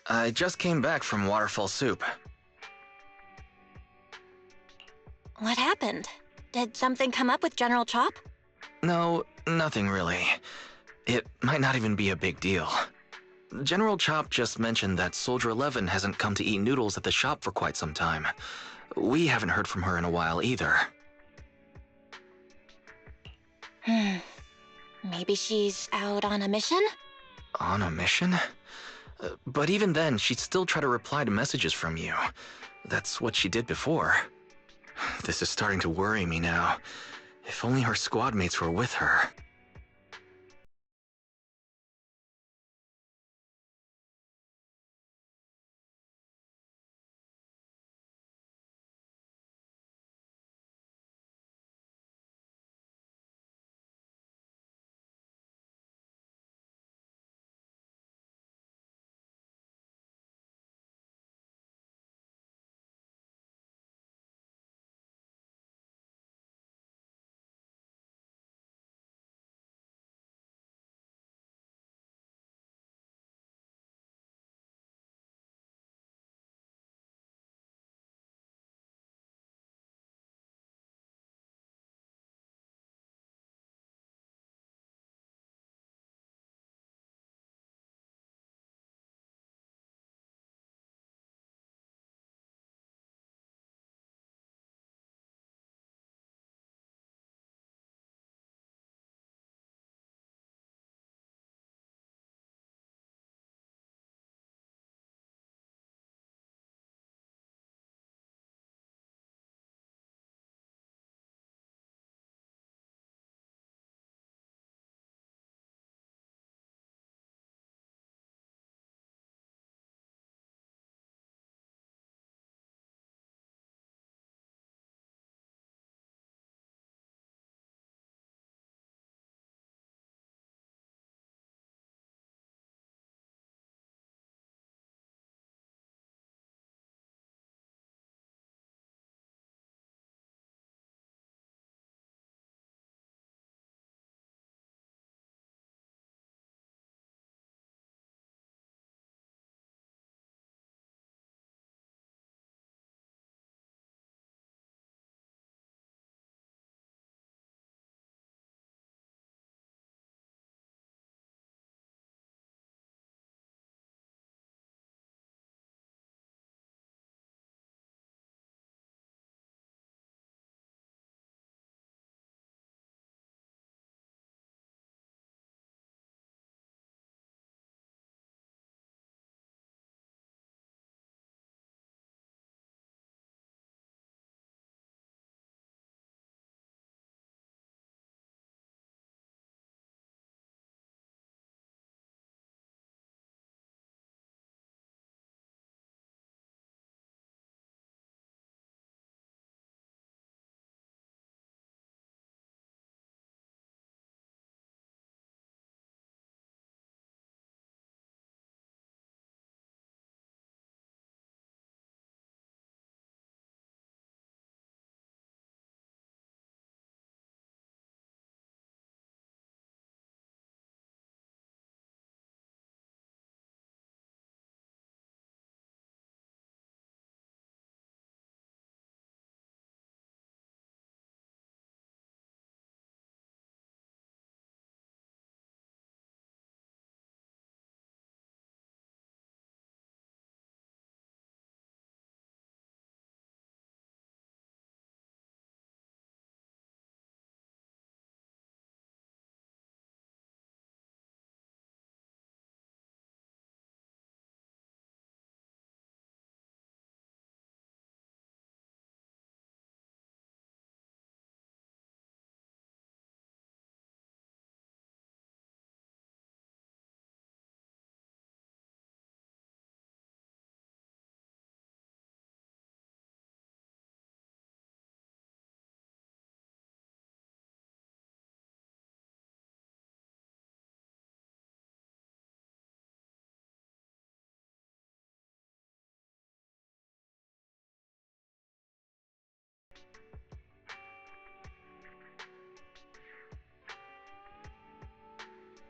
I just came back from Waterfall Soup. What happened? Did something come up with General Chop? No, nothing really. It might not even be a big deal. General Chop just mentioned that Soldier 11 hasn't come to eat noodles at the shop for quite some time. We haven't heard from her in a while either. Maybe she's out on a mission? On a mission? But even then, she'd still try to reply to messages from you. That's what she did before. This is starting to worry me now. If only her squad mates were with her.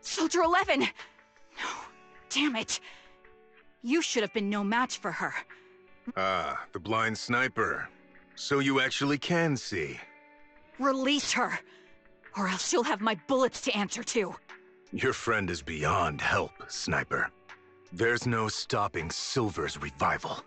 Soldier 11! No, damn it. You should have been no match for her. Ah, the blind sniper. So you actually can see. Release her, or else you'll have my bullets to answer to. Your friend is beyond help, Sniper. There's no stopping Silver's revival.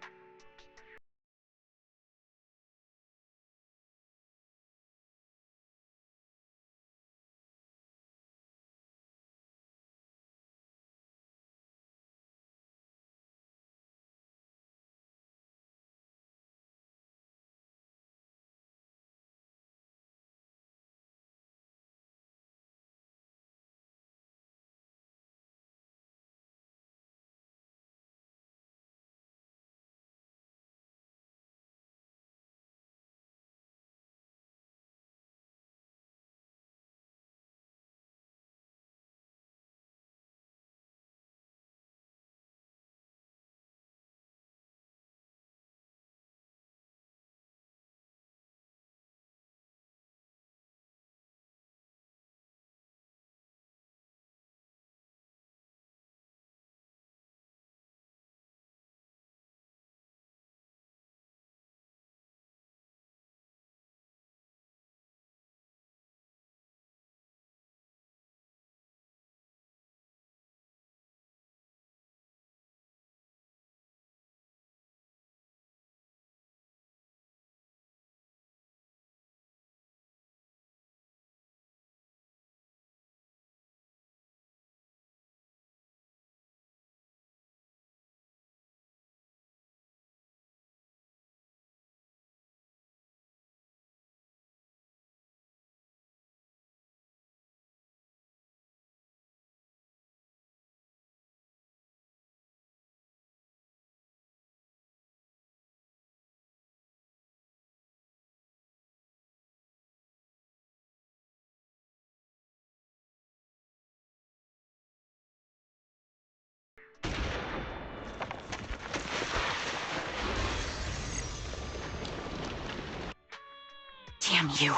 Damn you.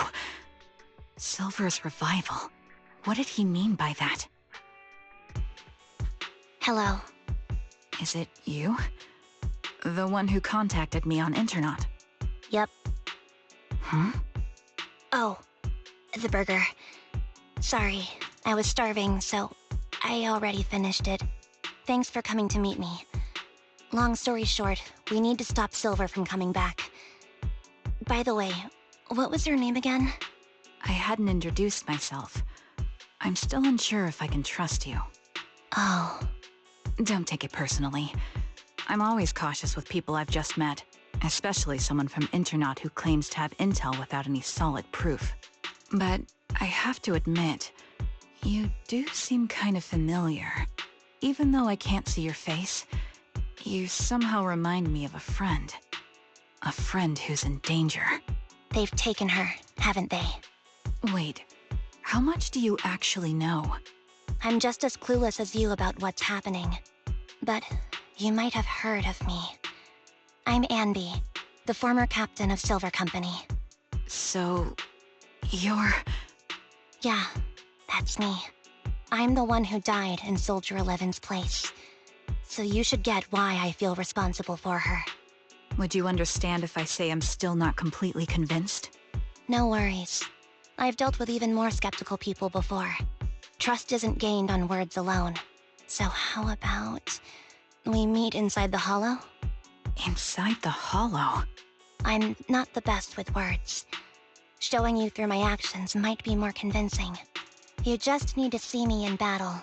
Silver's revival. What did he mean by that? Hello. Is it you? The one who contacted me on Internaut? Yep. Hmm? Oh, the burger. Sorry, I was starving, so I already finished it. Thanks for coming to meet me. Long story short, we need to stop Silver from coming back. By the way, what was your name again? I hadn't introduced myself. I'm still unsure if I can trust you. Oh. Don't take it personally. I'm always cautious with people I've just met, especially someone from Internaut who claims to have intel without any solid proof. But I have to admit, you do seem kind of familiar. Even though I can't see your face, you somehow remind me of a friend. A friend who's in danger. They've taken her, haven't they? Wait, how much do you actually know? I'm just as clueless as you about what's happening. But you might have heard of me. I'm Anby, the former captain of Silver Company. So, you're... Yeah, that's me. I'm the one who died in Soldier 11's place. So you should get why I feel responsible for her. Would you understand if I say I'm still not completely convinced? No worries. I've dealt with even more skeptical people before. Trust isn't gained on words alone. So how about we meet inside the Hollow? Inside the Hollow? I'm not the best with words. Showing you through my actions might be more convincing. You just need to see me in battle.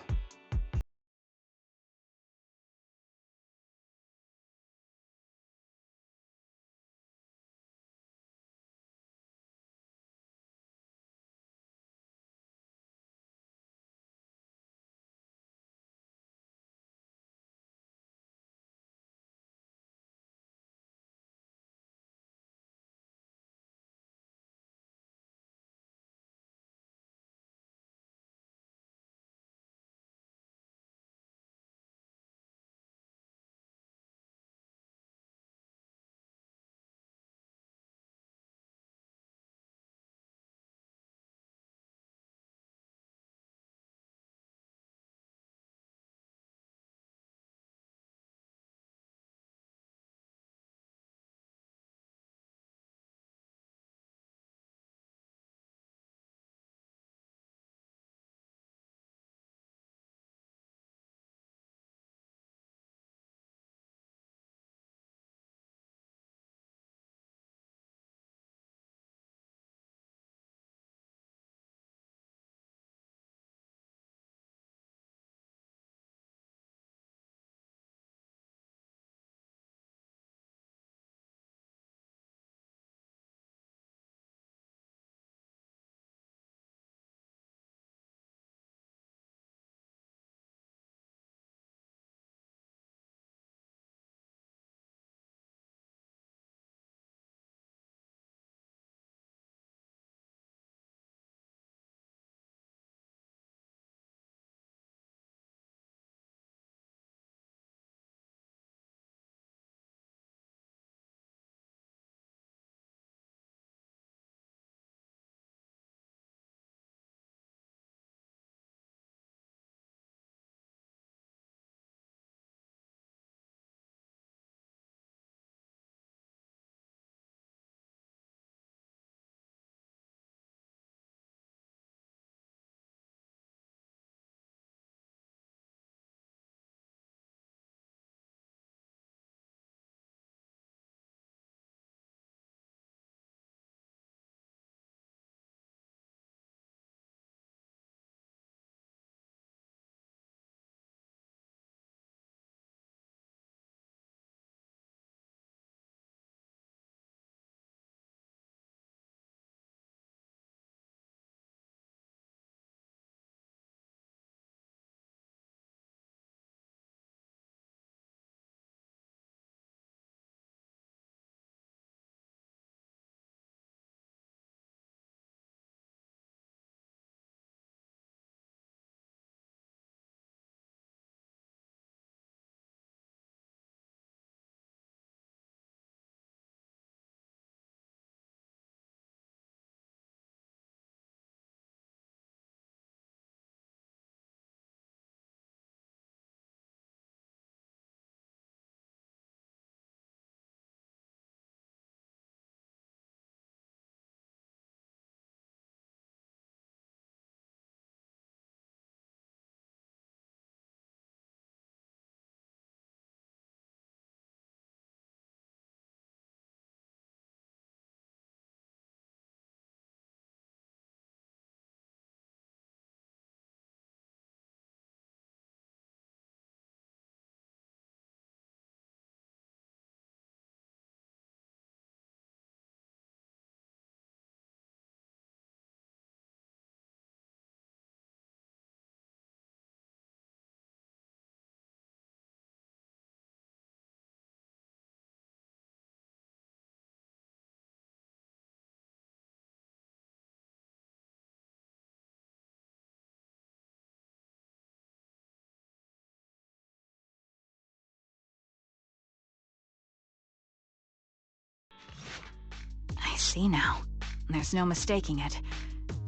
see now. There's no mistaking it.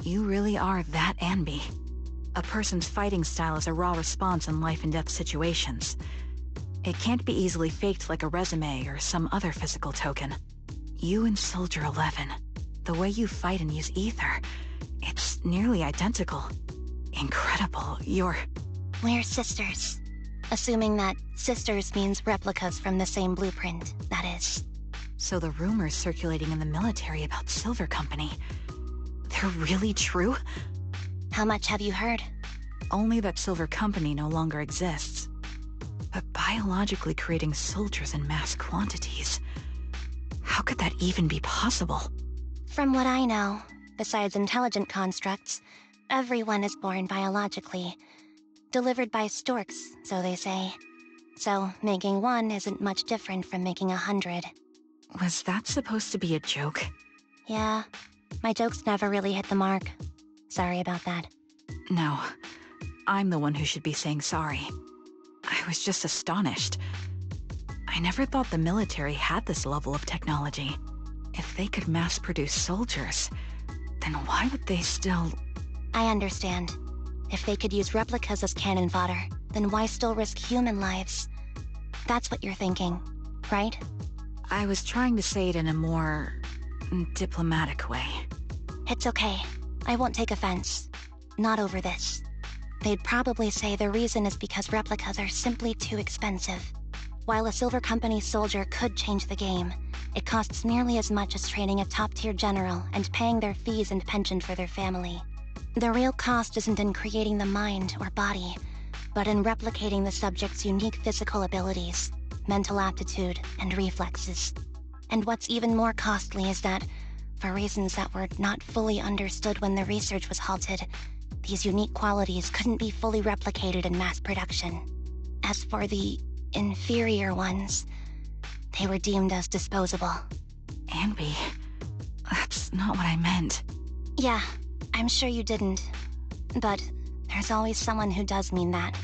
You really are that Anby. A person's fighting style is a raw response in life and death situations. It can't be easily faked like a resume or some other physical token. You and Soldier 11, the way you fight and use ether, it's nearly identical. Incredible, We're sisters. Assuming that sisters means replicas from the same blueprint, that is. So the rumors circulating in the military about Silver Company, they're really true? How much have you heard? Only that Silver Company no longer exists. But biologically creating soldiers in mass quantities, how could that even be possible? From what I know, besides intelligent constructs, everyone is born biologically. Delivered by storks, so they say. So making one isn't much different from making 100. Was that supposed to be a joke? Yeah, my jokes never really hit the mark. Sorry about that. No, I'm the one who should be saying sorry. I was just astonished. I never thought the military had this level of technology. If they could mass-produce soldiers, then why would they still... I understand. If they could use replicas as cannon fodder, then why still risk human lives? That's what you're thinking, right? I was trying to say it in a more... diplomatic way. It's okay. I won't take offense. Not over this. They'd probably say the reason is because replicas are simply too expensive. While a Silver Company soldier could change the game, it costs nearly as much as training a top-tier general and paying their fees and pension for their family. The real cost isn't in creating the mind or body, but in replicating the subject's unique physical abilities, mental aptitude, and reflexes. And what's even more costly is that, for reasons that were not fully understood when the research was halted, these unique qualities couldn't be fully replicated in mass production. As for the inferior ones, they were deemed as disposable. Anby, that's not what I meant. Yeah, I'm sure you didn't. But there's always someone who does mean that.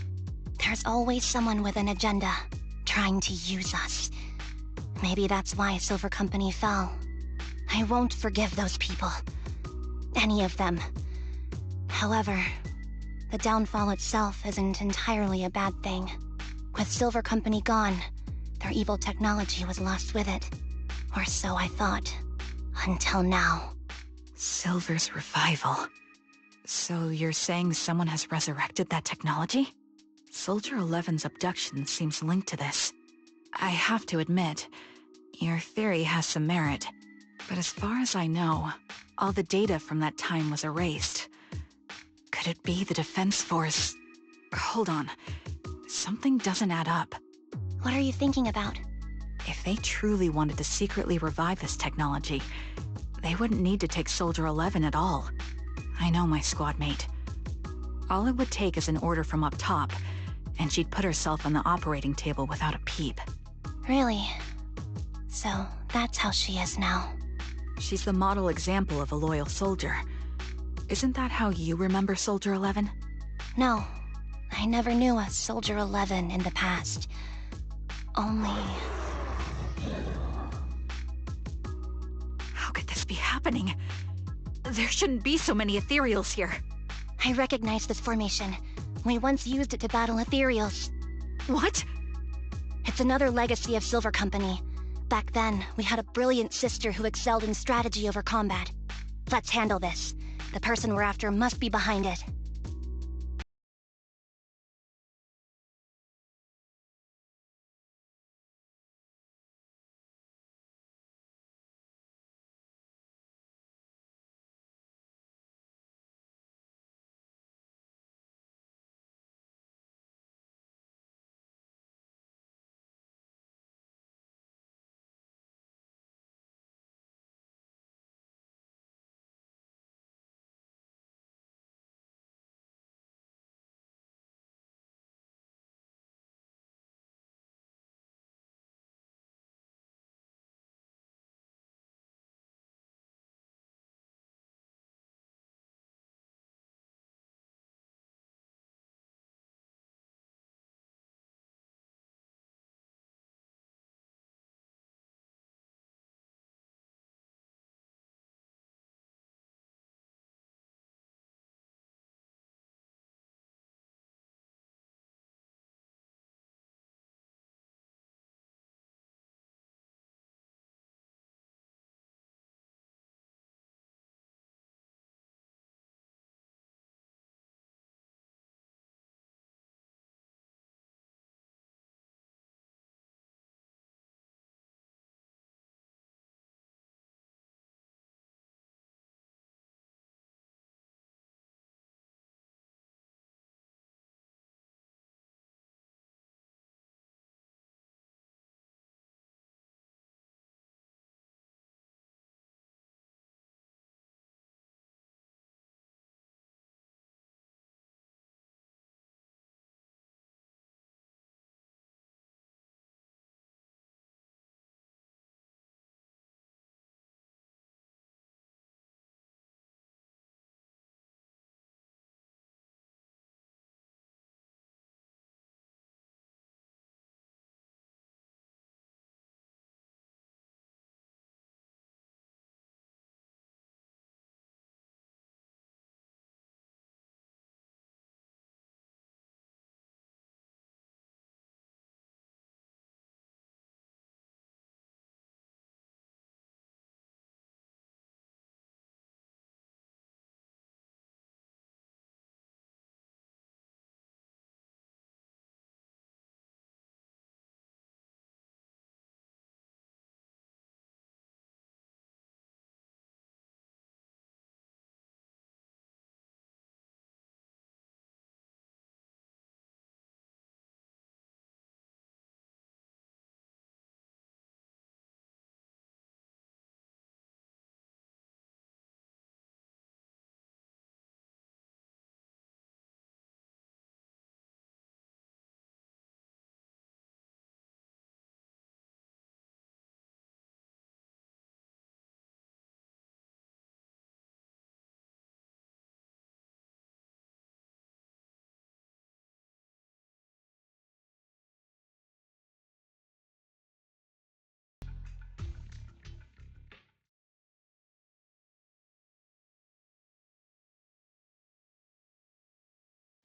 There's always someone with an agenda, trying to use us. Maybe that's why Silver Company fell. I won't forgive those people. Any of them. However, the downfall itself isn't entirely a bad thing. With Silver Company gone, their evil technology was lost with it. Or so I thought. Until now. Silver's revival. So you're saying someone has resurrected that technology? Soldier 11's abduction seems linked to this. I have to admit, your theory has some merit. But as far as I know, all the data from that time was erased. Could it be the Defense Force? Hold on. Something doesn't add up. What are you thinking about? If they truly wanted to secretly revive this technology, they wouldn't need to take Soldier 11 at all. I know my squad mate. All it would take is an order from up top, and she'd put herself on the operating table without a peep. Really? So that's how she is now. She's the model example of a loyal soldier. Isn't that how you remember Soldier 11? No, I never knew a Soldier 11 in the past. Only... How could this be happening? There shouldn't be so many ethereals here. I recognize this formation. We once used it to battle ethereals. What? It's another legacy of Silver Company. Back then, we had a brilliant sister who excelled in strategy over combat. Let's handle this. The person we're after must be behind it.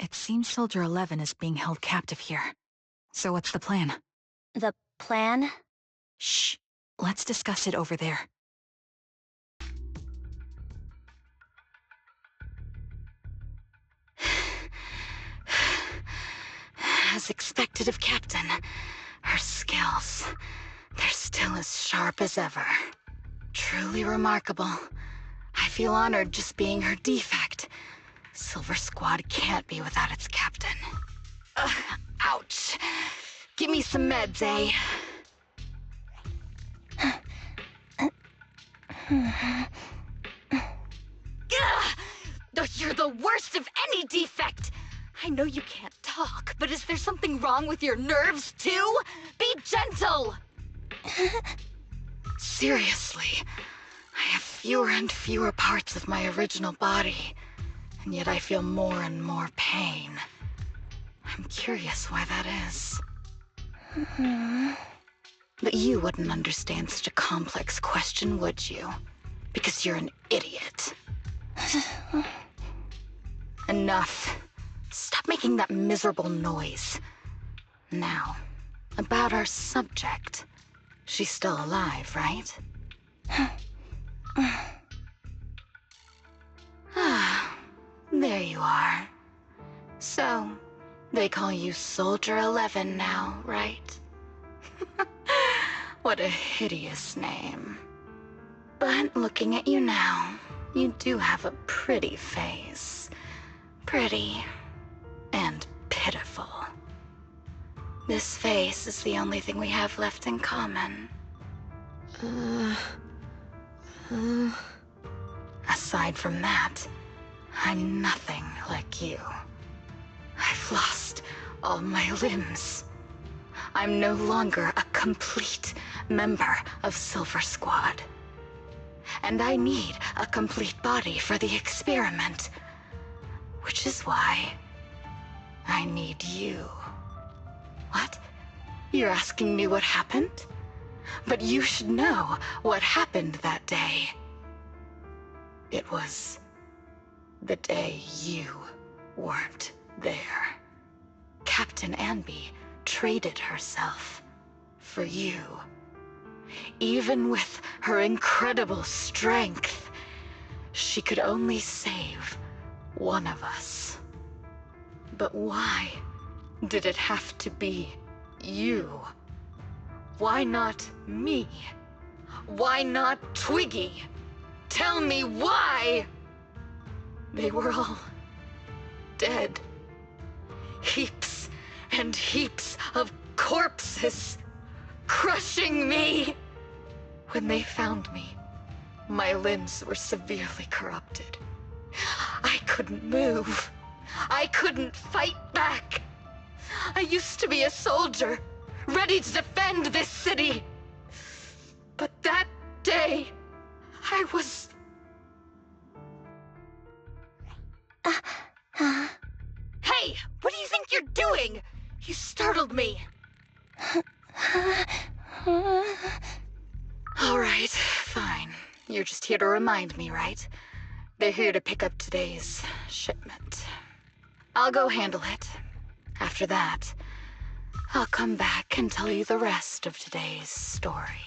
It seems Soldier 11 is being held captive here. So what's the plan? The plan? Shh. Let's discuss it over there. As expected of Captain, her skills, they're still as sharp as ever. Truly remarkable. I feel honored just being her defect. Silver Squad can't be without its captain. Ouch. Give me some meds, eh? You're the worst of any defect! I know you can't talk, but is there something wrong with your nerves, too? Be gentle! Seriously, I have fewer and fewer parts of my original body, and yet I feel more and more pain. I'm curious why that is. But you wouldn't understand such a complex question, would you? Because you're an idiot. Enough. Stop making that miserable noise. Now, about our subject. She's still alive, right? Ah, there you are. So, they call you Soldier 11 now, right? What a hideous name. But looking at you now, you do have a pretty face. Pretty and pitiful. This face is the only thing we have left in common. Aside from that, I'm nothing like you. I've lost all my limbs. I'm no longer a complete member of Silver Squad. And I need a complete body for the experiment. Which is why I need you. What? You're asking me what happened? But you should know what happened that day. It was the day you weren't there. Captain Anby traded herself for you. Even with her incredible strength, she could only save one of us. But why did it have to be you? Why not me? Why not Twiggy? Tell me why! They were all dead. Heaps and heaps of corpses, crushing me. When they found me, my limbs were severely corrupted. I couldn't move. I couldn't fight back. I used to be a soldier, ready to defend this city. But that day, I was... Hey, what do you think you're doing? You startled me. All right, fine. You're just here to remind me, right? They're here to pick up today's shipment. I'll go handle it. After that, I'll come back and tell you the rest of today's story.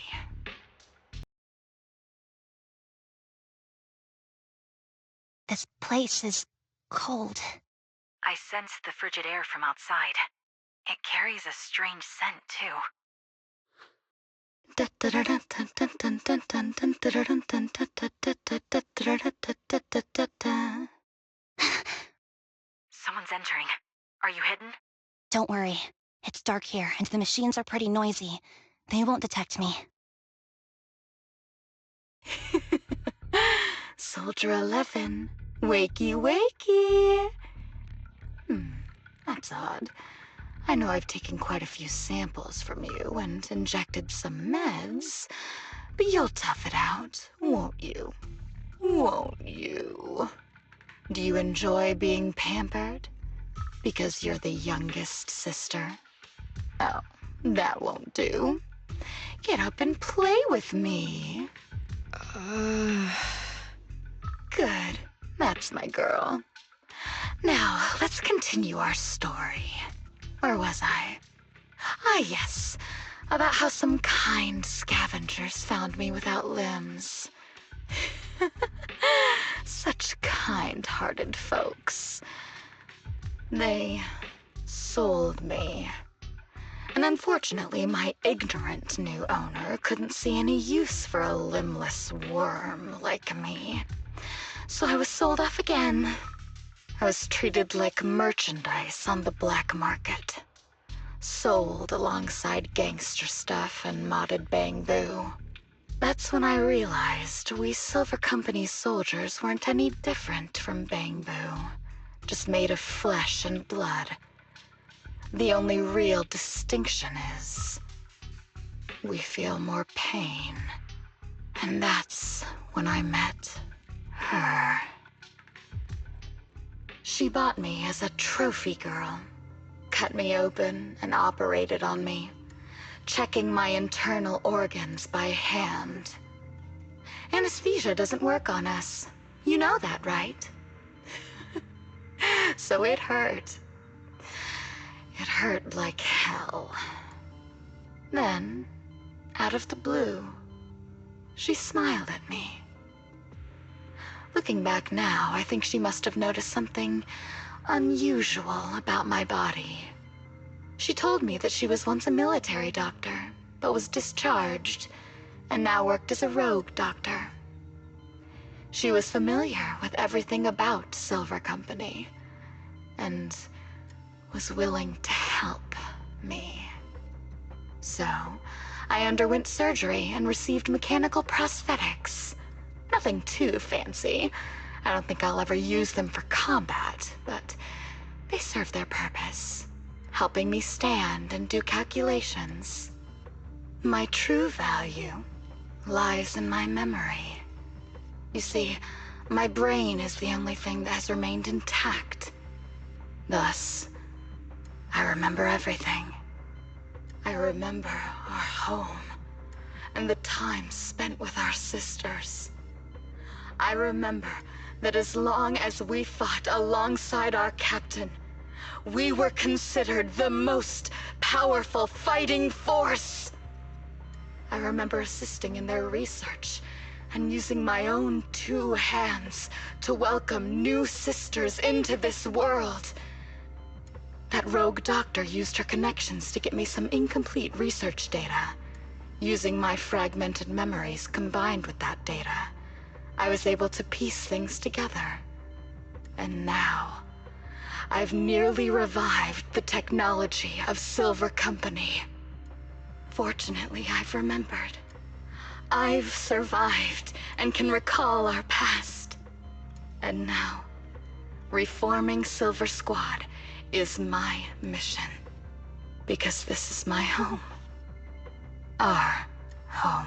This place is cold. I sensed the frigid air from outside. It carries a strange scent, too. Someone's entering. Are you hidden? Don't worry. It's dark here, and the machines are pretty noisy. They won't detect me. Soldier 11, wakey wakey. That's odd. I know I've taken quite a few samples from you and injected some meds, but you'll tough it out, won't you? Won't you? Do you enjoy being pampered? Because you're the youngest sister? Oh, that won't do. Get up and play with me. Good. That's my girl. Now, let's continue our story. Where was I? Ah, yes. About how some kind scavengers found me without limbs. Such kind-hearted folks. They sold me. And unfortunately, my ignorant new owner couldn't see any use for a limbless worm like me. So I was sold off again. I was treated like merchandise on the black market. Sold alongside gangster stuff and modded bamboo. That's when I realized we Silver Company soldiers weren't any different from bamboo. Just made of flesh and blood. The only real distinction is we feel more pain. And that's when I met her. She bought me as a trophy girl, cut me open and operated on me, checking my internal organs by hand. Anesthesia doesn't work on us. You know that, right? So it hurt. It hurt like hell. Then, out of the blue, she smiled at me. Looking back now, I think she must have noticed something unusual about my body. She told me that she was once a military doctor, but was discharged, and now worked as a rogue doctor. She was familiar with everything about Silver Company, and was willing to help me. So, I underwent surgery and received mechanical prosthetics. Nothing too fancy. I don't think I'll ever use them for combat, but they serve their purpose, helping me stand and do calculations. My true value lies in my memory. You see, my brain is the only thing that has remained intact. Thus, I remember everything. I remember our home and the time spent with our sisters. I remember that as long as we fought alongside our captain, we were considered the most powerful fighting force. I remember assisting in their research and using my own 2 hands to welcome new sisters into this world. That rogue doctor used her connections to get me some incomplete research data. Using my fragmented memories combined with that data, I was able to piece things together. And now, I've nearly revived the technology of Silver Company. Fortunately, I've remembered. I've survived and can recall our past. And now, reforming Silver Squad is my mission. Because this is my home. Our home.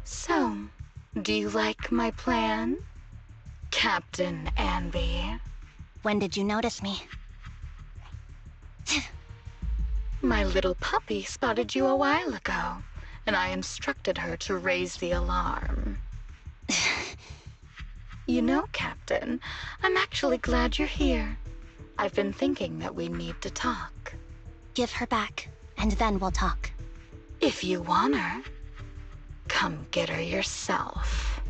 So, do you like my plan, Captain Anby? When did you notice me? My little puppy spotted you a while ago, and I instructed her to raise the alarm. You know, Captain, I'm actually glad you're here. I've been thinking that we need to talk. Give her back, and then we'll talk. If you want her, come get her yourself.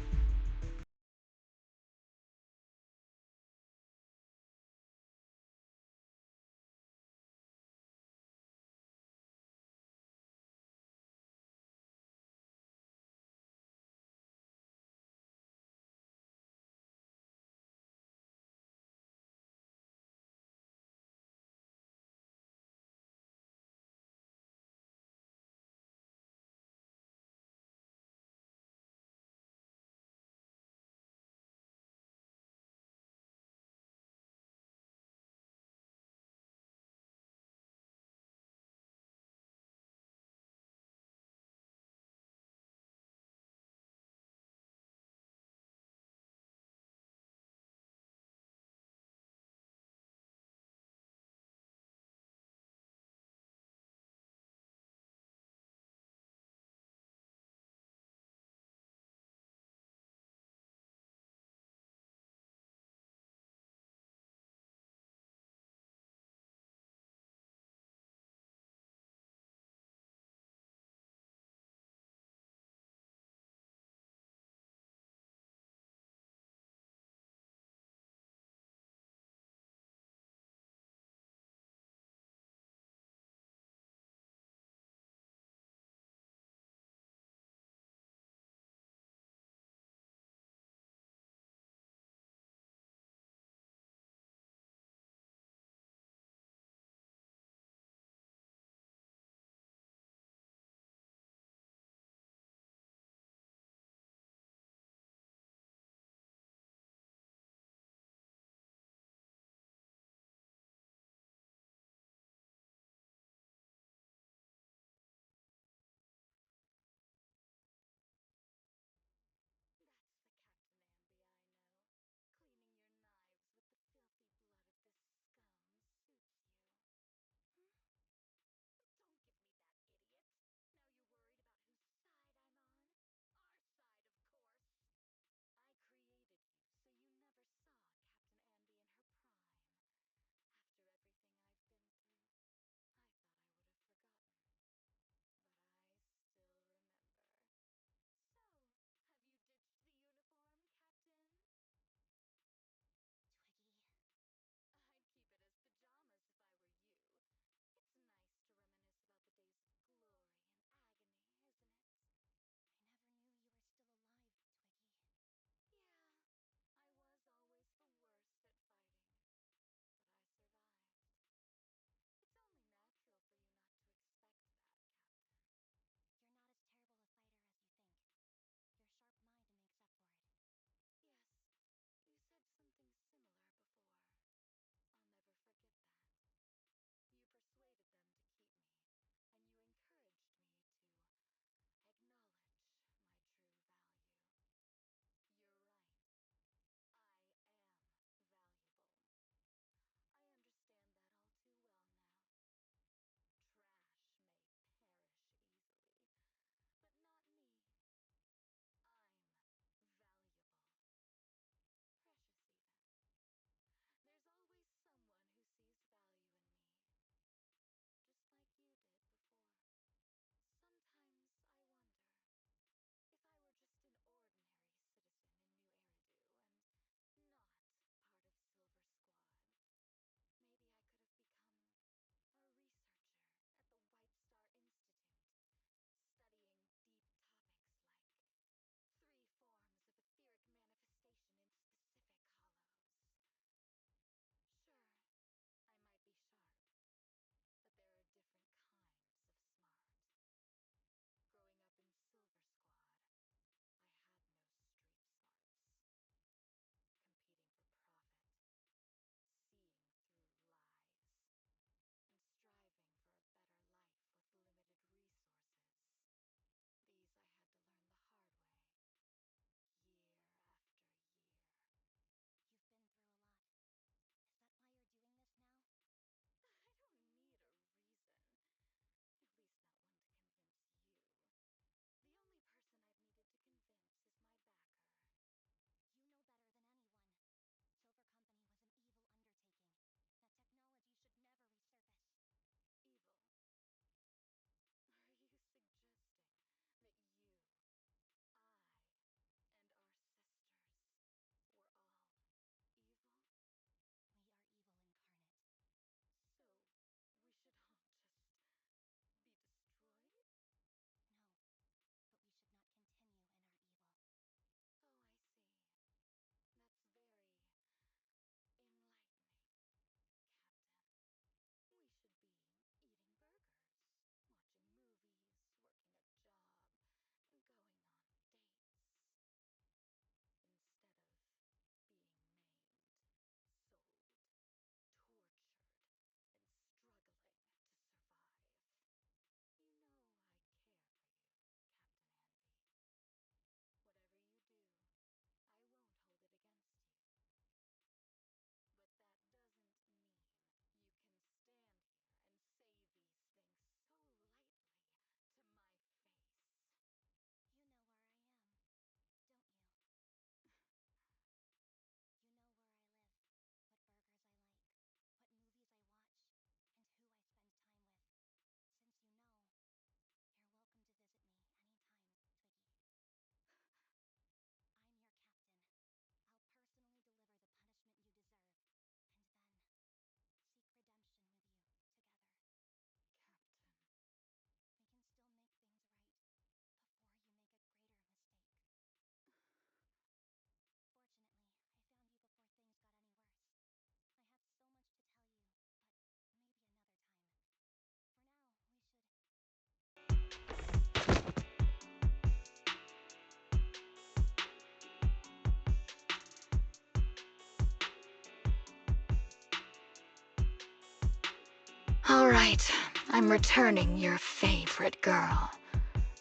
All right, I'm returning your favorite girl.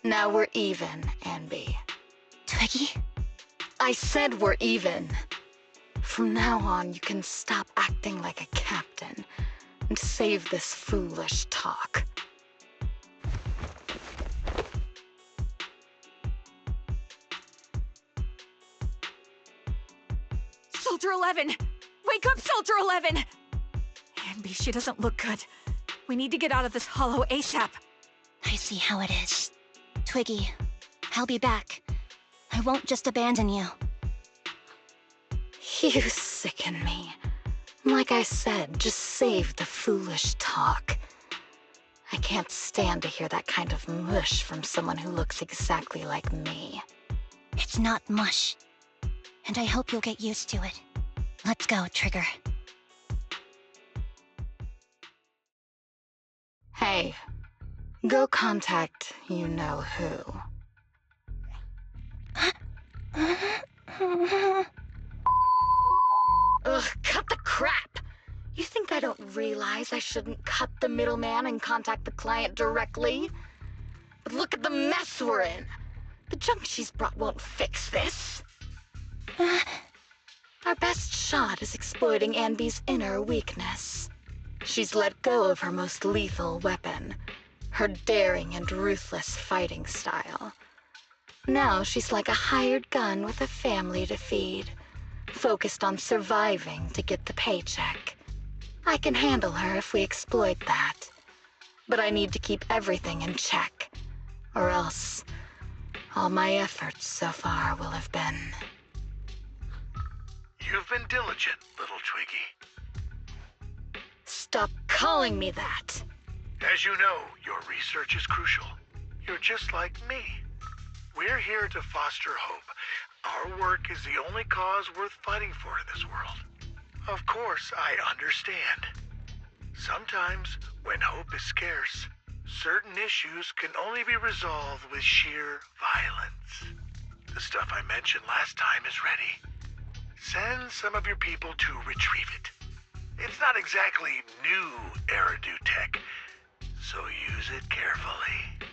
Now we're even, Anby. Twiggy? I said we're even. From now on, you can stop acting like a captain and save this foolish talk. Soldier 11! Wake up, Soldier 11! Anby, she doesn't look good. We need to get out of this hollow ASAP. I see how it is. Twiggy, I'll be back. I won't just abandon you. You sicken me. Like I said, just save the foolish talk. I can't stand to hear that kind of mush from someone who looks exactly like me. It's not mush. And I hope you'll get used to it. Let's go, Trigger. Hey, go contact you-know-who. Ugh, cut the crap! You think I don't realize I shouldn't cut the middleman and contact the client directly? But look at the mess we're in! The junk she's brought won't fix this! Our best shot is exploiting Anby's inner weakness. She's let go of her most lethal weapon, her daring and ruthless fighting style. Now she's like a hired gun with a family to feed, focused on surviving to get the paycheck. I can handle her if we exploit that. But I need to keep everything in check, or else all my efforts so far will have been... You've been diligent, little Twiggy. Stop calling me that! As you know, your research is crucial. You're just like me. We're here to foster hope. Our work is the only cause worth fighting for in this world. Of course, I understand. Sometimes, when hope is scarce, certain issues can only be resolved with sheer violence. The stuff I mentioned last time is ready. Send some of your people to retrieve it. It's not exactly new Eridu tech, so use it carefully.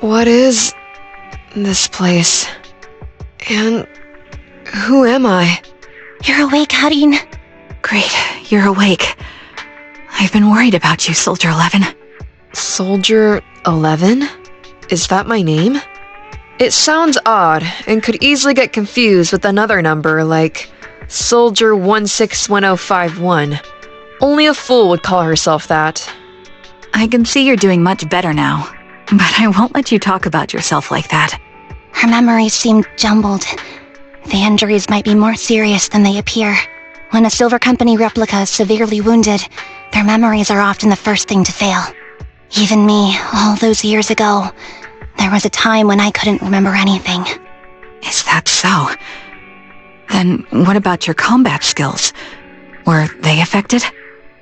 What is this place? And who am I? You're awake, Harin. Great, you're awake. I've been worried about you, Soldier 11. Soldier 11? Is that my name? It sounds odd, and could easily get confused with another number like Soldier 161051. Only a fool would call herself that. I can see you're doing much better now, but I won't let you talk about yourself like that. Her memories seem jumbled. The injuries might be more serious than they appear. When a Silver Company replica is severely wounded, their memories are often the first thing to fail. Even me, all those years ago, there was a time when I couldn't remember anything. Is that so? Then what about your combat skills? Were they affected?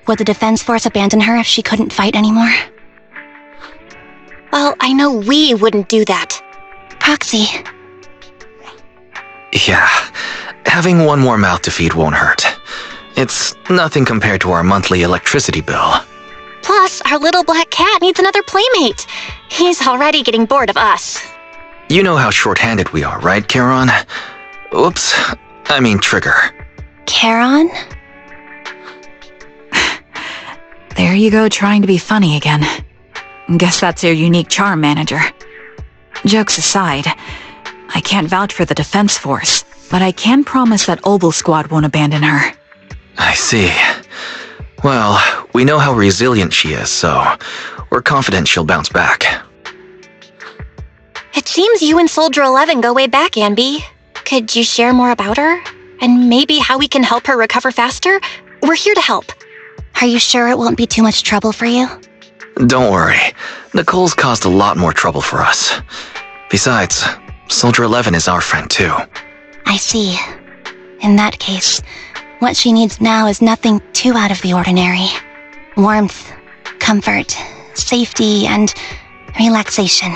Would the Defense Force abandon her if she couldn't fight anymore? Well, I know we wouldn't do that. Proxy. Yeah, having one more mouth to feed won't hurt. It's nothing compared to our monthly electricity bill. Plus, our little black cat needs another playmate. He's already getting bored of us. You know how short-handed we are, right, Charon? Oops, I mean Trigger. Charon? There you go, trying to be funny again. Guess that's your unique charm, Manager. Jokes aside, I can't vouch for the Defense Force, but I can promise that Obel Squad won't abandon her. I see. Well, we know how resilient she is, so we're confident she'll bounce back. It seems you and Soldier 11 go way back, Ambi. Could you share more about her? And maybe how we can help her recover faster? We're here to help. Are you sure it won't be too much trouble for you? Don't worry. Nicole's caused a lot more trouble for us. Besides, Soldier 11 is our friend too. I see. In that case, what she needs now is nothing too out of the ordinary. Warmth, comfort, safety, and relaxation.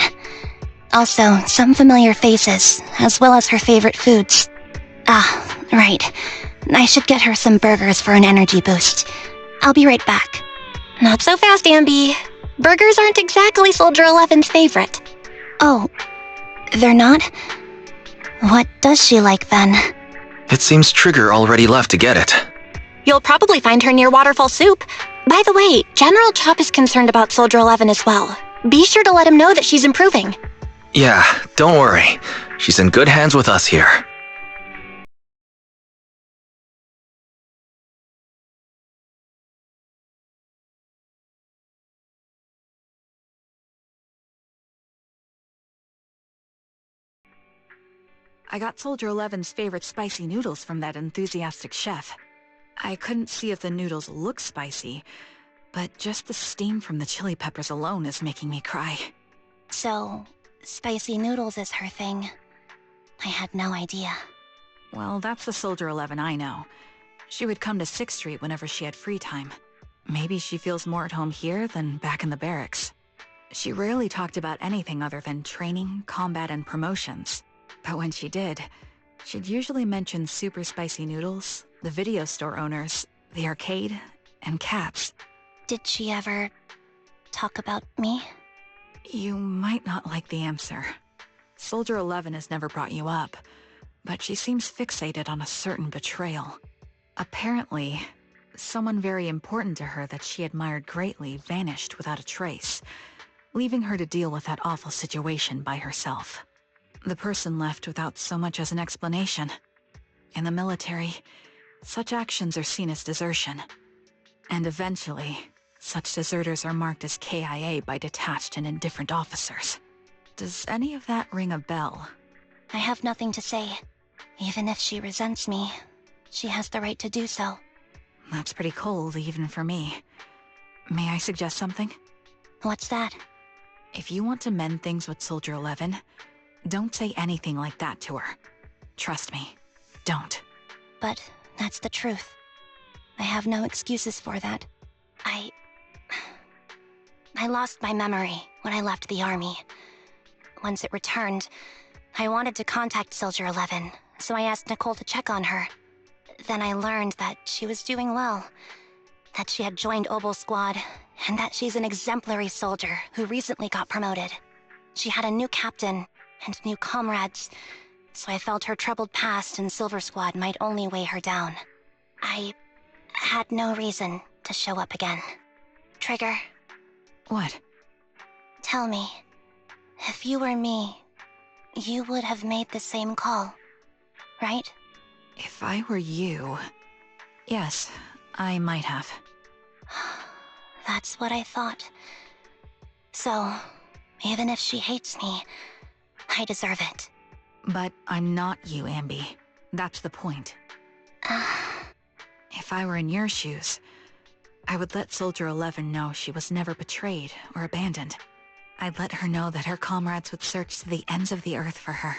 Also, some familiar faces, as well as her favorite foods. Ah, right. I should get her some burgers for an energy boost. I'll be right back. Not so fast, Ambi. Burgers aren't exactly Soldier 11's favorite. Oh, they're not? What does she like then? It seems Trigger already left to get it. You'll probably find her near Waterfall Soup. By the way, General Chop is concerned about Soldier 11 as well. Be sure to let him know that she's improving. Yeah, don't worry. She's in good hands with us here. I got Soldier 11's favorite spicy noodles from that enthusiastic chef. I couldn't see if the noodles look spicy, but just the steam from the chili peppers alone is making me cry. So, spicy noodles is her thing. I had no idea. Well, that's the Soldier 11 I know. She would come to 6th Street whenever she had free time. Maybe she feels more at home here than back in the barracks. She rarely talked about anything other than training, combat, and promotions. But when she did, she'd usually mention super spicy noodles, the video store owners, the arcade, and Caps. Did she ever talk about me? You might not like the answer. Soldier 11 has never brought you up, but she seems fixated on a certain betrayal. Apparently, someone very important to her that she admired greatly vanished without a trace, leaving her to deal with that awful situation by herself. The person left without so much as an explanation. In the military, such actions are seen as desertion. And eventually, such deserters are marked as KIA by detached and indifferent officers. Does any of that ring a bell? I have nothing to say. Even if she resents me, she has the right to do so. That's pretty cold, even for me. May I suggest something? What's that? If you want to mend things with Soldier 11, don't say anything like that to her. Trust me, don't. But that's the truth. I have no excuses for that. I lost my memory when I left the army. Once it returned, I wanted to contact Soldier 11, so I asked Nicole to check on her. Then I learned that she was doing well, that she had joined Obel Squad, and that she's an exemplary soldier who recently got promoted. She had a new captain and new comrades, so I felt her troubled past in Silver Squad might only weigh her down. I had no reason to show up again. Trigger, What? tell me, if you were me, you would have made the same call, right? If I were you... Yes, I might have. That's what I thought. So, even if she hates me, I deserve it. But I'm not you, Ambi. That's the point. If I were in your shoes, I would let Soldier 11 know she was never betrayed or abandoned. I'd let her know that her comrades would search to the ends of the earth for her,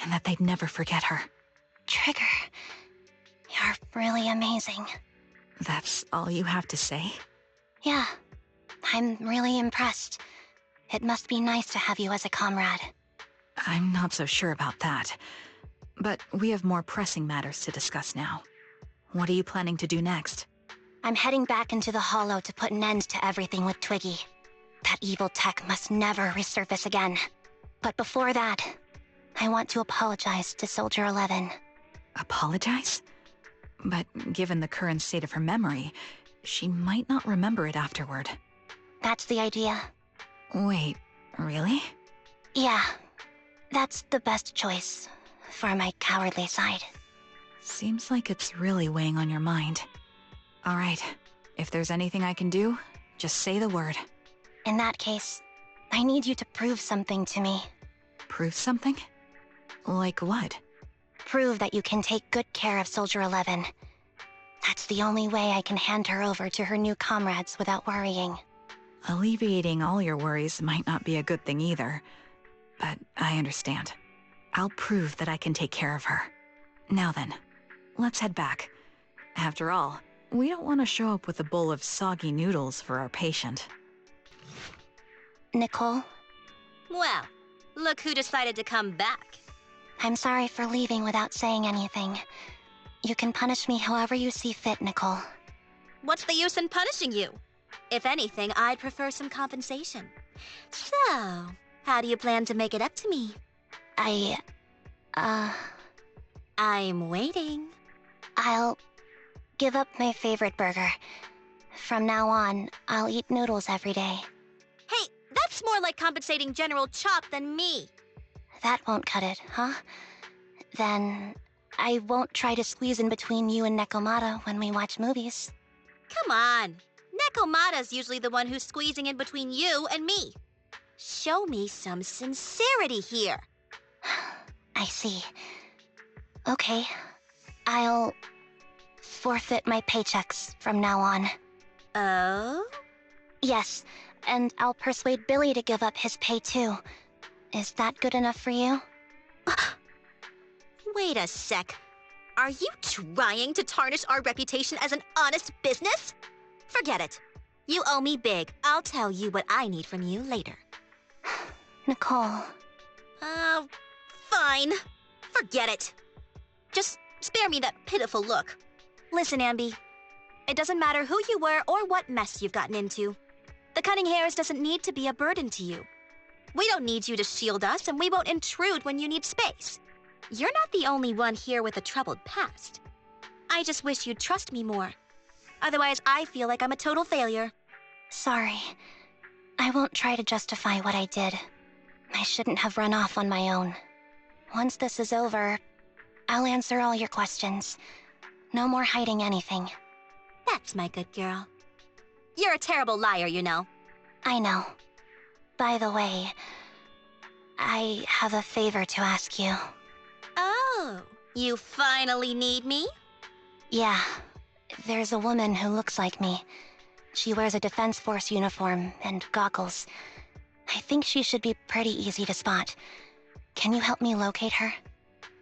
and that they'd never forget her. Trigger, you're really amazing. That's all you have to say? Yeah, I'm really impressed. It must be nice to have you as a comrade. I'm not so sure about that. But we have more pressing matters to discuss now. What are you planning to do next? I'm heading back into the Hollow to put an end to everything with Twiggy. That evil tech must never resurface again. But before that, I want to apologize to Soldier 11. Apologize? But given the current state of her memory, she might not remember it afterward. That's the idea. Wait, really? Yeah, that's the best choice for my cowardly side. Seems like it's really weighing on your mind. All right, if there's anything I can do, just say the word. In that case, I need you to prove something to me. Prove something? Like what? Prove that you can take good care of Soldier 11. That's the only way I can hand her over to her new comrades without worrying. Alleviating all your worries might not be a good thing either. But I understand. I'll prove that I can take care of her. Now then, let's head back. After all, we don't want to show up with a bowl of soggy noodles for our patient. Nicole, Well, look who decided to come back. I'm sorry for leaving without saying anything. You can punish me however you see fit, Nicole. What's the use in punishing you? If anything, I'd prefer some compensation. So, how do you plan to make it up to me? I'm waiting. I'll give up my favorite burger. From now on, I'll eat noodles every day. Hey, that's more like compensating General Chop than me. That won't cut it, huh? Then I won't try to squeeze in between you and Nekomata when we watch movies. Come on. Nekomata's usually the one who's squeezing in between you and me. Show me some sincerity here. I see. Okay, I'll forfeit my paychecks from now on. Oh? Yes, and I'll persuade Billy to give up his pay too. Is that good enough for you? Wait a sec. Are you trying to tarnish our reputation as an honest business? Forget it. You owe me big. I'll tell you what I need from you later. Nicole. Fine. Forget it. Just spare me that pitiful look. Listen, Ambi. It doesn't matter who you were or what mess you've gotten into. The cutting hairs doesn't need to be a burden to you. We don't need you to shield us, and we won't intrude when you need space. You're not the only one here with a troubled past. I just wish you'd trust me more. Otherwise, I feel like I'm a total failure. Sorry. I won't try to justify what I did. I shouldn't have run off on my own. Once this is over, I'll answer all your questions. No more hiding anything. That's my good girl. You're a terrible liar, you know. I know. By the way, I have a favor to ask you. Oh, you finally need me? Yeah, there's a woman who looks like me. She wears a Defense Force uniform and goggles. I think she should be pretty easy to spot. Can you help me locate her?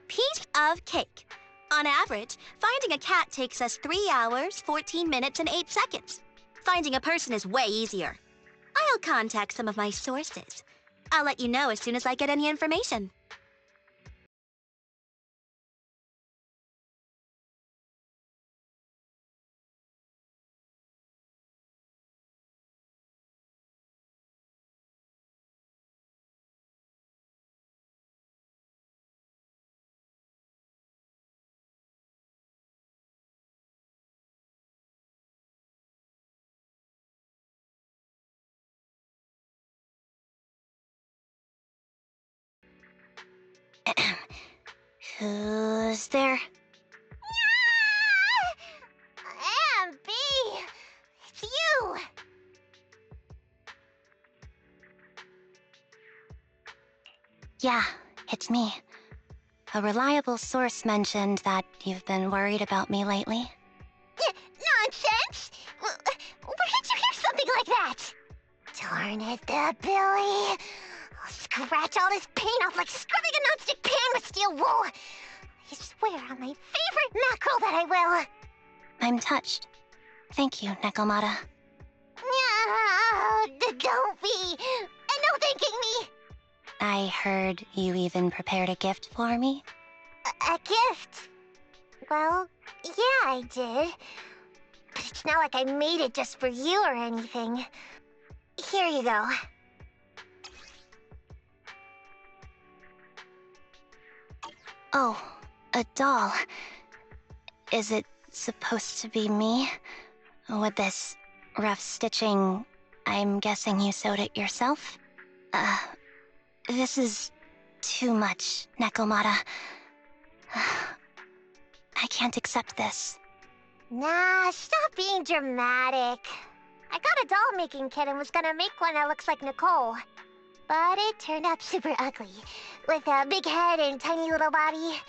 Piece of cake. On average, finding a cat takes us 3 hours, 14 minutes, and 8 seconds. Finding a person is way easier. I'll contact some of my sources. I'll let you know as soon as I get any information. Who's there? Ambi! It's you! Yeah, it's me. A reliable source mentioned that you've been worried about me lately. Nonsense! Where did you hear something like that? Darn it, Billy. I'll scratch all this paint off like scrubbing a nonstick pan with steel wool. I swear on my favorite mackerel that I will. I'm touched. Thank you, Nekomata. No, don't be. And no thanking me. I heard you even prepared a gift for me. A gift? Well, yeah, I did. But it's not like I made it just for you or anything. Here you go. Oh, a doll. Is it supposed to be me? With this rough stitching, I'm guessing you sewed it yourself? This is too much, Nekomata. I can't accept this. Nah, stop being dramatic. I got a doll-making kit and was gonna make one that looks like Nicole. But it turned out super ugly, with a big head and tiny little body.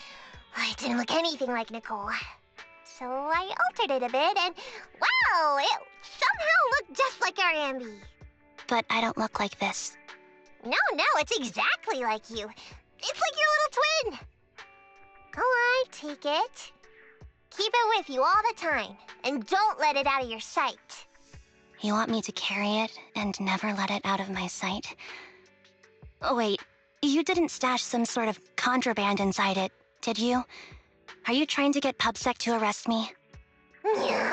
It didn't look anything like Nicole. So I altered it a bit, and wow, it somehow looked just like our Ambi. But I don't look like this. No, it's exactly like you. It's like your little twin. Alright, take it. Keep it with you all the time, and don't let it out of your sight. You want me to carry it and never let it out of my sight? Oh, wait, you didn't stash some sort of contraband inside it, did you? Are you trying to get PubSec to arrest me? Yeah?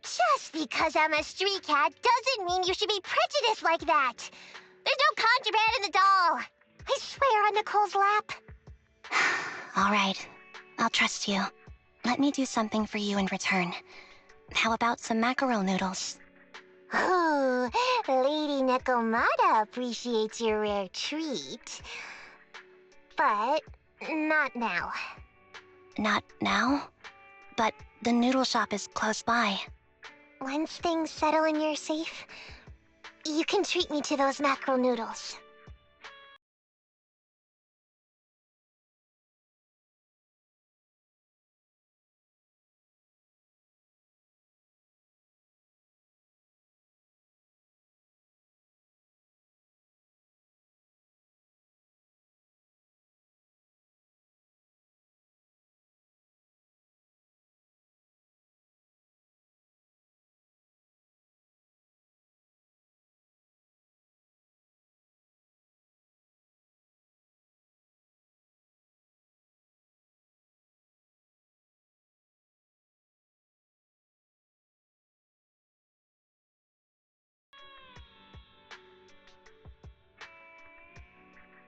Just because I'm a street cat doesn't mean you should be prejudiced like that. There's no contraband in the doll. I swear on Nicole's lap. All right, I'll trust you. Let me do something for you in return. How about some mackerel noodles? Oh, Lady Nekomata appreciates your rare treat. But not now. Not now? But the noodle shop is close by. Once things settle and you're safe, you can treat me to those mackerel noodles.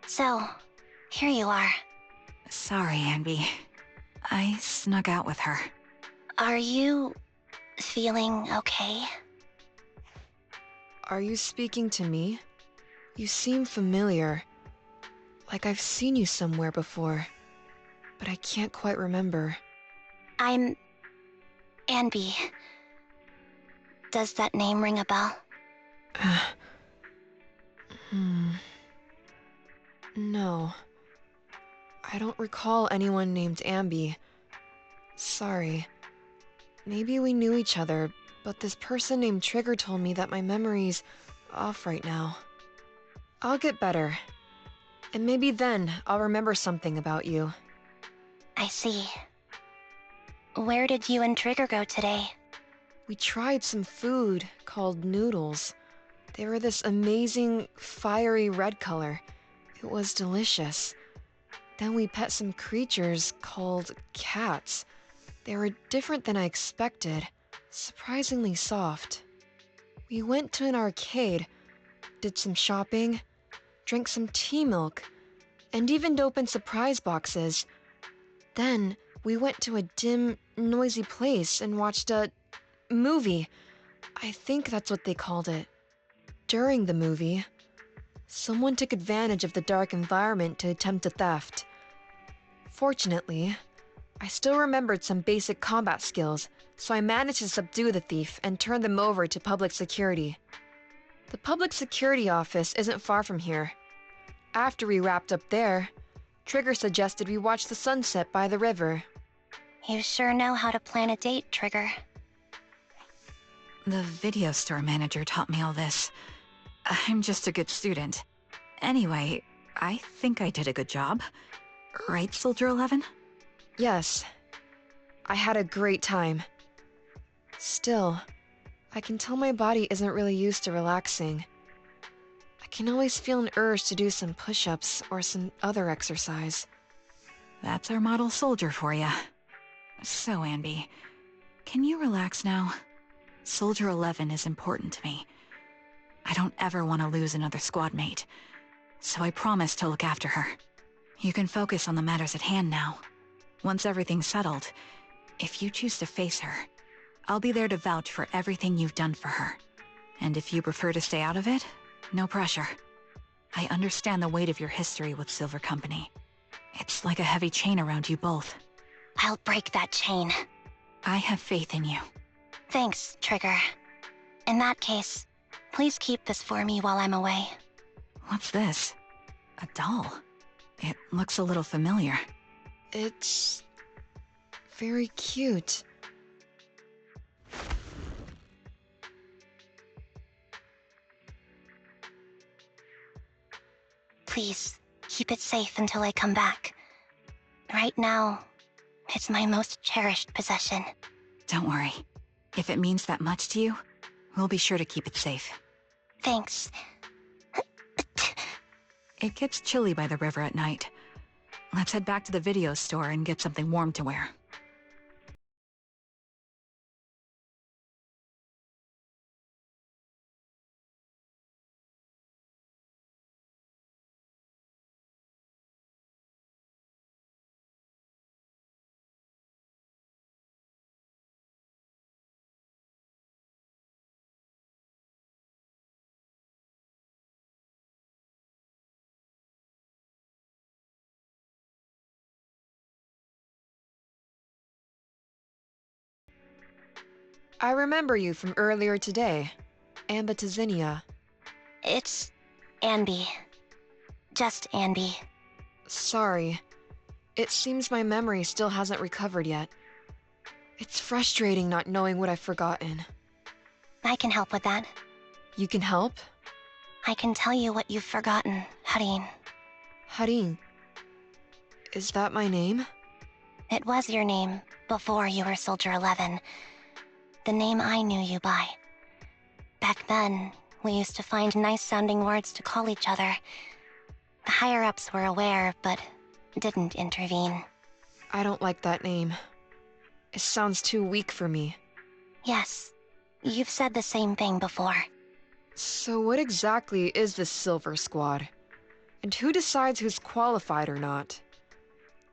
So, here you are. Sorry, Anby. I snuck out with her. Are you feeling okay? Are you speaking to me? You seem familiar. Like I've seen you somewhere before. But I can't quite remember. I'm Anby. Does that name ring a bell? No. I don't recall anyone named Ambi. Sorry. Maybe we knew each other, but this person named Trigger told me that my memory's off right now. I'll get better. And maybe then I'll remember something about you. I see. Where did you and Trigger go today? We tried some food called noodles. They were this amazing, fiery red color. It was delicious. Then we pet some creatures called cats. They were different than I expected, surprisingly soft. We went to an arcade, did some shopping, drank some tea milk, and even opened surprise boxes. Then we went to a dim, noisy place and watched a movie. I think that's what they called it. During the movie, someone took advantage of the dark environment to attempt a theft. Fortunately, I still remembered some basic combat skills, so I managed to subdue the thief and turn them over to public security. The public security office isn't far from here. After we wrapped up there, Trigger suggested we watch the sunset by the river. You sure know how to plan a date, Trigger. The video store manager taught me all this. I'm just a good student. Anyway, I think I did a good job. Right, Soldier 11? Yes, I had a great time. Still, I can tell my body isn't really used to relaxing. I can always feel an urge to do some push-ups or some other exercise. That's our model soldier for ya. So, Anby, can you relax now? Soldier 11 is important to me. I don't ever want to lose another squad mate, so I promise to look after her. You can focus on the matters at hand now. Once everything's settled, if you choose to face her, I'll be there to vouch for everything you've done for her. And if you prefer to stay out of it, no pressure. I understand the weight of your history with Silver Company. It's like a heavy chain around you both. I'll break that chain. I have faith in you. Thanks, Trigger. In that case, please keep this for me while I'm away. What's this? A doll? It looks a little familiar. It's very cute. Please, keep it safe until I come back. Right now, it's my most cherished possession. Don't worry. If it means that much to you, we'll be sure to keep it safe. Thanks. It gets chilly by the river at night. Let's head back to the video store and get something warm to wear. I remember you from earlier today. Ambitizinia. It's Anby. Just Anby. Sorry. It seems my memory still hasn't recovered yet. It's frustrating not knowing what I've forgotten. I can help with that. You can help? I can tell you what you've forgotten, Harin. Harin. Is that my name? It was your name before you were Soldier 11. The name I knew you by. Back then, we used to find nice-sounding words to call each other. The higher-ups were aware, but didn't intervene. I don't like that name. It sounds too weak for me. Yes, you've said the same thing before. So what exactly is this Silver Squad? And who decides who's qualified or not?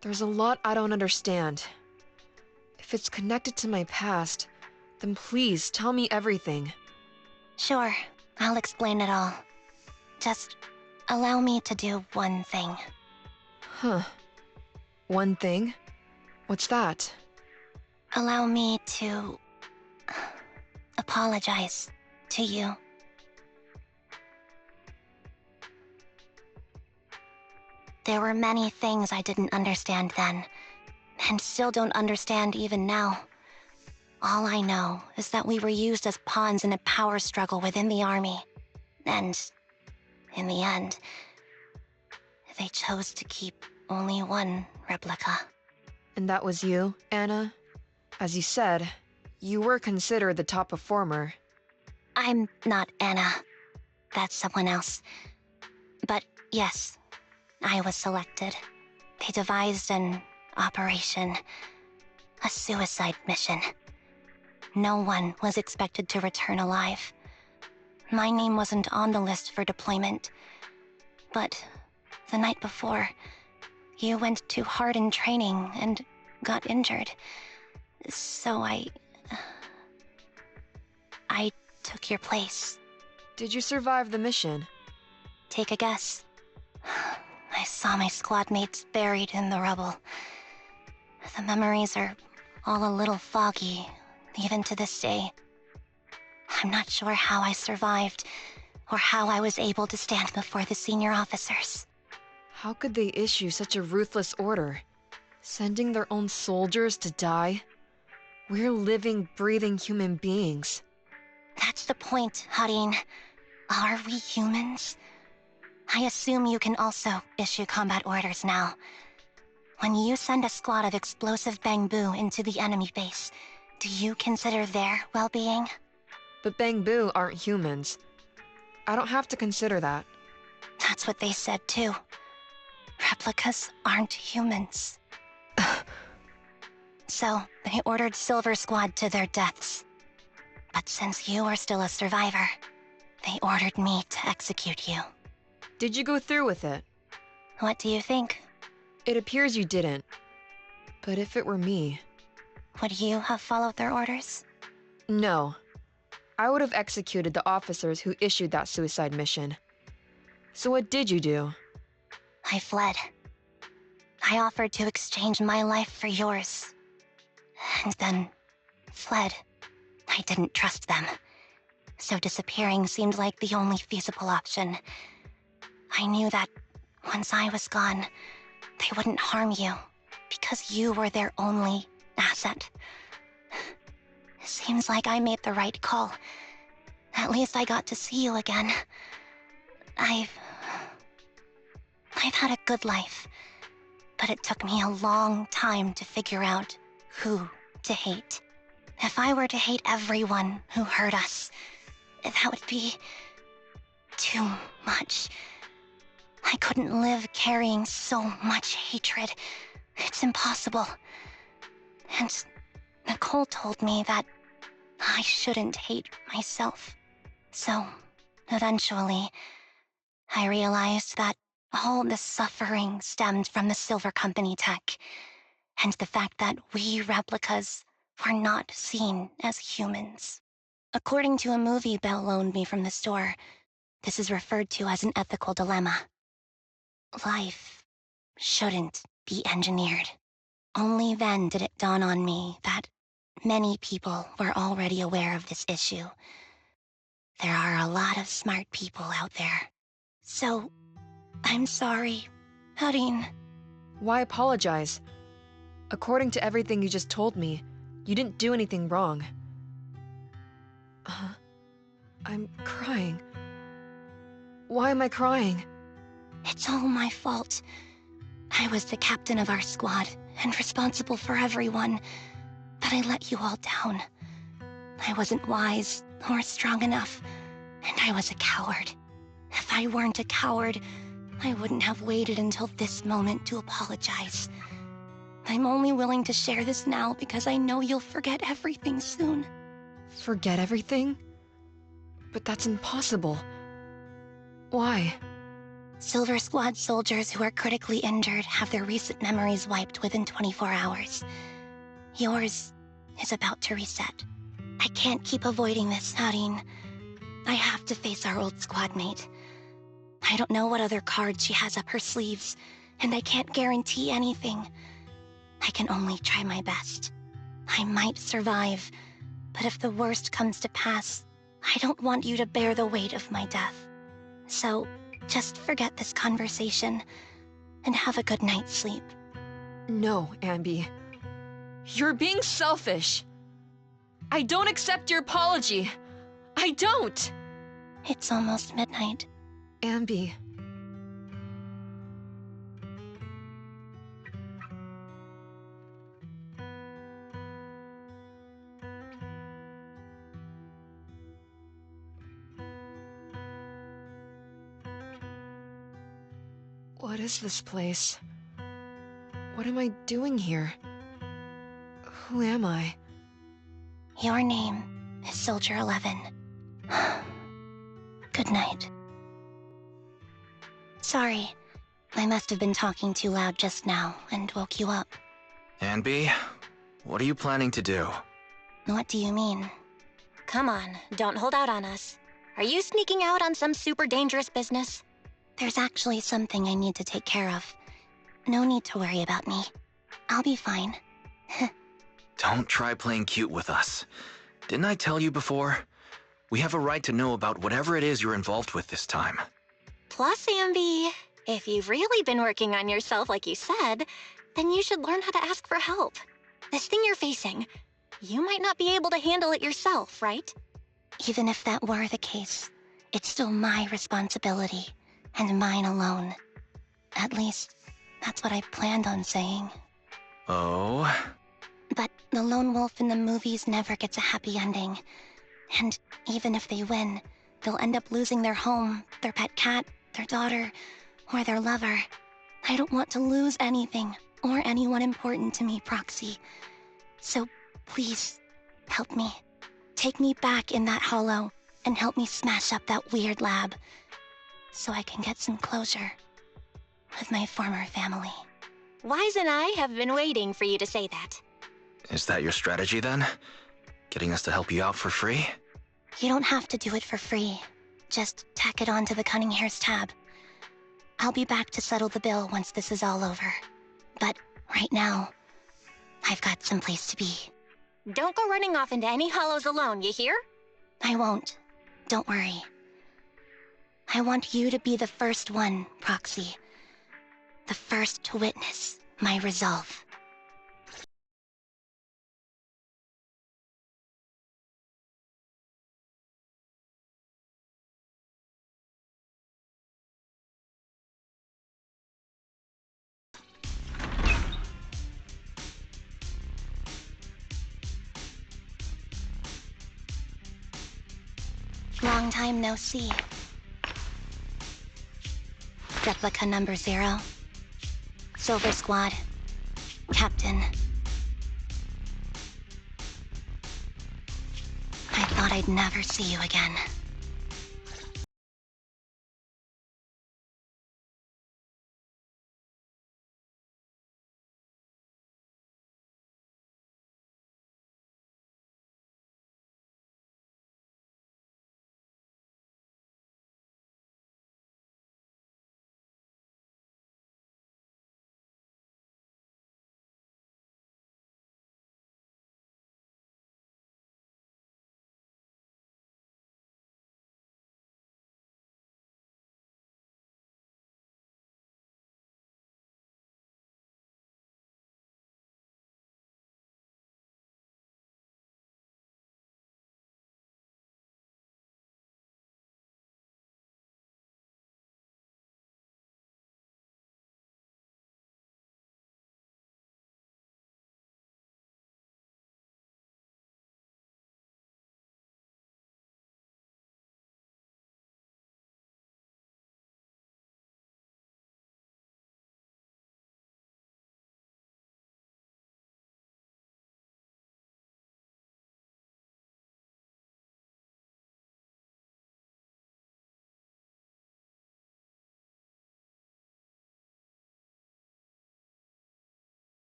There's a lot I don't understand. If it's connected to my past, then please tell me everything. Sure, I'll explain it all. Just allow me to do one thing. Huh. One thing? What's that? Allow me to apologize to you. There were many things I didn't understand then, and still don't understand even now. All I know is that we were used as pawns in a power struggle within the army. And, in the end, they chose to keep only one replica. And that was you, Anna? As you said, you were considered the top performer. I'm not Anna. That's someone else. But yes, I was selected. They devised an operation. A suicide mission. No one was expected to return alive. My name wasn't on the list for deployment. But the night before, you went too hard in training and got injured. So I took your place. Did you survive the mission? Take a guess. I saw my squad mates buried in the rubble. The memories are all a little foggy, even to this day. I'm not sure how I survived, or how I was able to stand before the senior officers. How could they issue such a ruthless order? Sending their own soldiers to die? We're living, breathing human beings. That's the point, Harin. Are we humans? I assume you can also issue combat orders now. When you send a squad of explosive bamboo into the enemy base, do you consider their well-being? But Bangbu aren't humans. I don't have to consider that. That's what they said too. Replicas aren't humans. So, they ordered Silver Squad to their deaths. But since you are still a survivor, they ordered me to execute you. Did you go through with it? What do you think? It appears you didn't. But if it were me... Would you have followed their orders? No. I would have executed the officers who issued that suicide mission. So what did you do? I fled. I offered to exchange my life for yours. And then fled. I didn't trust them. So disappearing seemed like the only feasible option. I knew that once I was gone, they wouldn't harm you, because you were their only asset. Seems like I made the right call. At least I got to see you again. I've had a good life, but it took me a long time to figure out who to hate. If I were to hate everyone who hurt us, that would be too much. I couldn't live carrying so much hatred. It's impossible. And Nicole told me that I shouldn't hate myself. So, eventually, I realized that all the suffering stemmed from the Silver Company tech, and the fact that we replicas were not seen as humans. According to a movie Belle loaned me from the store, this is referred to as an ethical dilemma. Life shouldn't be engineered. Only then did it dawn on me that many people were already aware of this issue. There are a lot of smart people out there. So, I'm sorry, Harin. Why apologize? According to everything you just told me, you didn't do anything wrong. I'm crying. Why am I crying? It's all my fault. I was the captain of our squad and responsible for everyone, but I let you all down. I wasn't wise or strong enough, and I was a coward. If I weren't a coward, I wouldn't have waited until this moment to apologize. I'm only willing to share this now because I know you'll forget everything soon. Forget everything? But that's impossible. Why? Silver Squad soldiers who are critically injured have their recent memories wiped within 24 hours. Yours is about to reset. I can't keep avoiding this, Harin. I have to face our old squad mate. I don't know what other cards she has up her sleeves, and I can't guarantee anything. I can only try my best. I might survive, but if the worst comes to pass, I don't want you to bear the weight of my death. So, just forget this conversation, and have a good night's sleep. No, Ambi. You're being selfish. I don't accept your apology. I don't! It's almost midnight. Ambi. What is this place? What am I doing here? Who am I? Your name is Soldier 11. Good night. Sorry, I must have been talking too loud just now and woke you up. Anby, what are you planning to do? What do you mean? Come on, don't hold out on us. Are you sneaking out on some super dangerous business? There's actually something I need to take care of. No need to worry about me. I'll be fine. Don't try playing cute with us. Didn't I tell you before? We have a right to know about whatever it is you're involved with this time. Plus, Ambi, if you've really been working on yourself like you said, then you should learn how to ask for help. This thing you're facing, you might not be able to handle it yourself, right? Even if that were the case, it's still my responsibility, and mine alone. At least, that's what I planned on saying. Oh? But the lone wolf in the movies never gets a happy ending. And even if they win, they'll end up losing their home, their pet cat, their daughter, or their lover. I don't want to lose anything, or anyone important to me, Proxy. So please, help me. Take me back in that hollow, and help me smash up that weird lab, so I can get some closure with my former family. Wise and I have been waiting for you to say that. Is that your strategy then? Getting us to help you out for free? You don't have to do it for free. Just tack it onto the Cunning Hair's tab. I'll be back to settle the bill once this is all over. But right now, I've got someplace to be. Don't go running off into any hollows alone, you hear? I won't. Don't worry. I want you to be the first one, Proxy. The first to witness my resolve. Long time no see. Replica number 0. Silver Squad. Captain. I thought I'd never see you again.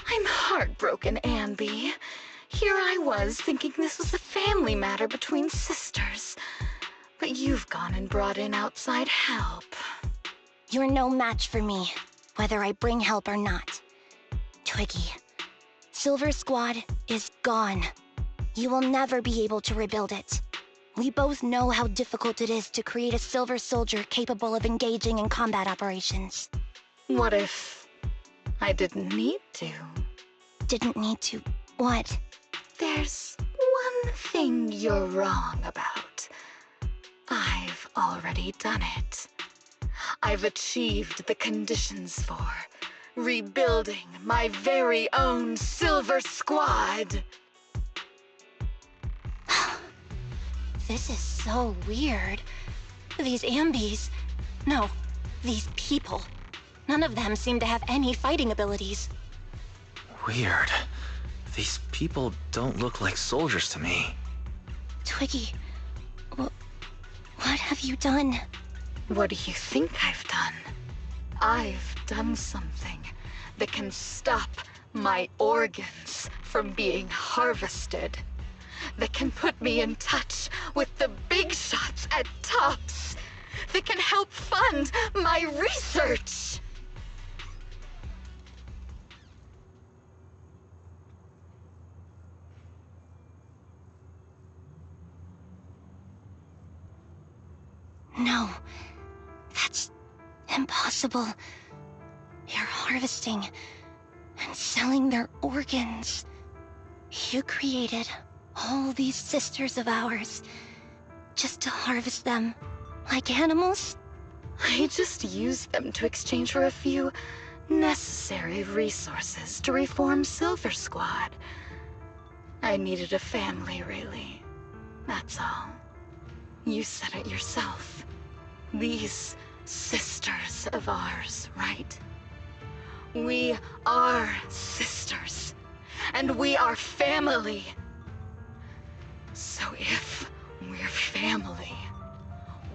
I'm heartbroken, Ambi. Here I was thinking this was a family matter between sisters. But you've gone and brought in outside help. You're no match for me, whether I bring help or not. Twiggy, Silver Squad is gone. You will never be able to rebuild it. We both know how difficult it is to create a Silver Soldier capable of engaging in combat operations. What if I didn't need to? Didn't need to... what? There's one thing you're wrong about. I've already done it. I've achieved the conditions for rebuilding my very own Silver Squad. This is so weird. These Ambies... no, these people. None of them seem to have any fighting abilities. Weird. These people don't look like soldiers to me. Twiggy, what have you done? What do you think I've done? I've done something that can stop my organs from being harvested. That can put me in touch with the big shots at Tops. That can help fund my research. No, that's impossible. You're harvesting and selling their organs. You created all these sisters of ours just to harvest them like animals? I just used them to exchange for a few necessary resources to reform Silver Squad. I needed a family, really. That's all. You said it yourself. These sisters of ours, right? We are sisters. and we are family. So if we're family,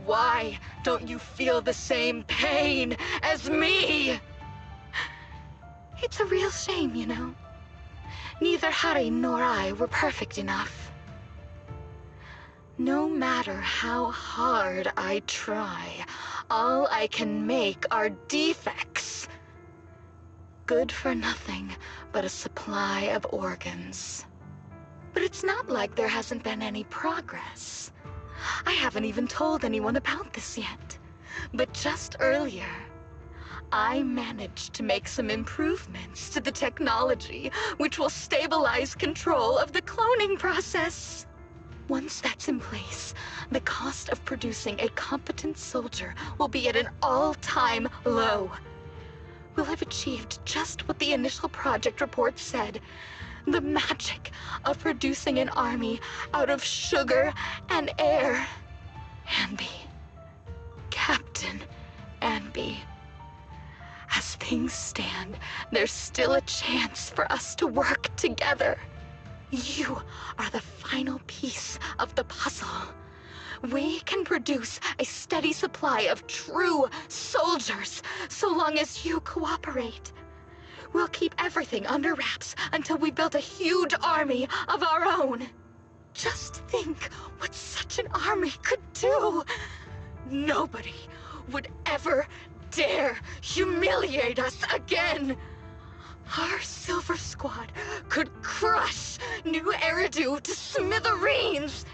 why don't you feel the same pain as me? It's a real shame, you know. Neither Harry nor I were perfect enough. No matter how hard I try, all I can make are defects. Good for nothing but a supply of organs. But it's not like there hasn't been any progress. I haven't even told anyone about this yet. But just earlier, I managed to make some improvements to the technology which will stabilize control of the cloning process. Once that's in place, the cost of producing a competent soldier will be at an all-time low. We'll have achieved just what the initial project report said. The magic of producing an army out of sugar and air. Anby. Captain Anby. As things stand, there's still a chance for us to work together. You are the final piece of the puzzle. We can produce a steady supply of true soldiers so long as you cooperate. We'll keep everything under wraps until we build a huge army of our own. Just think what such an army could do. Nobody would ever dare humiliate us again. Our Silver Squad could crush New Eridu to smithereens.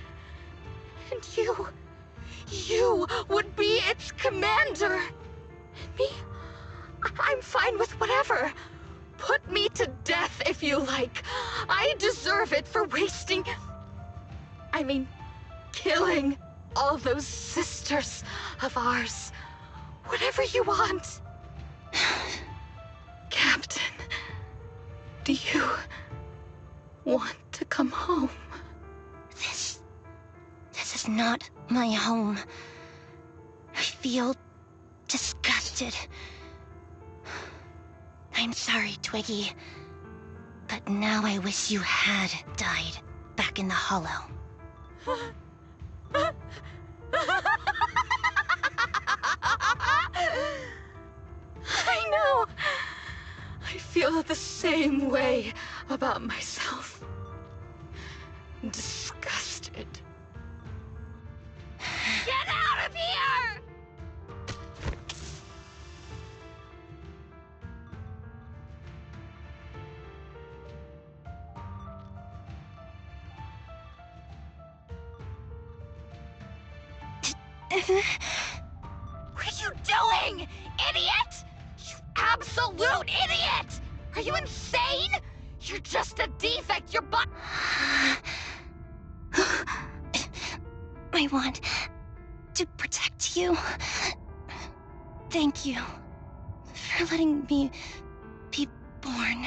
And you would be its commander. And me, I'm fine with whatever. Put me to death if you like. I deserve it for killing all those sisters of ours. Whatever you want. Captain, do you want to come home? This is not my home. I feel disgusted. I'm sorry, Twiggy. But now I wish you had died back in the Hollow. I know. I feel the same way about myself. Disgusted. Get out of here! What are you doing, idiot? You absolute idiot! Are you insane? You're just a defect, your butt. I want to protect you. Thank you for letting me be born.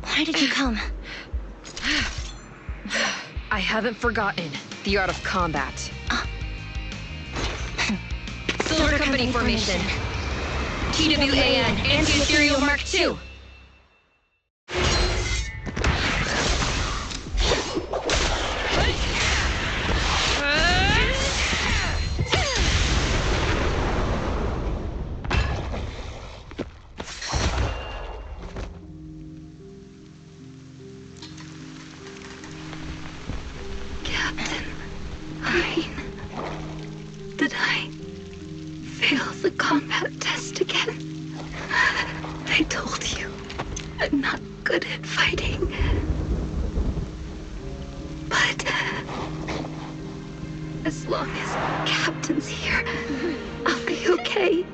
Why did you come? I haven't forgotten the art of combat. Silver Company formation. TWAN Anti-Ethereal Mark II. Did I fail the combat test again? I told you, I'm not good at fighting. But as long as Captain's here, I'll be okay.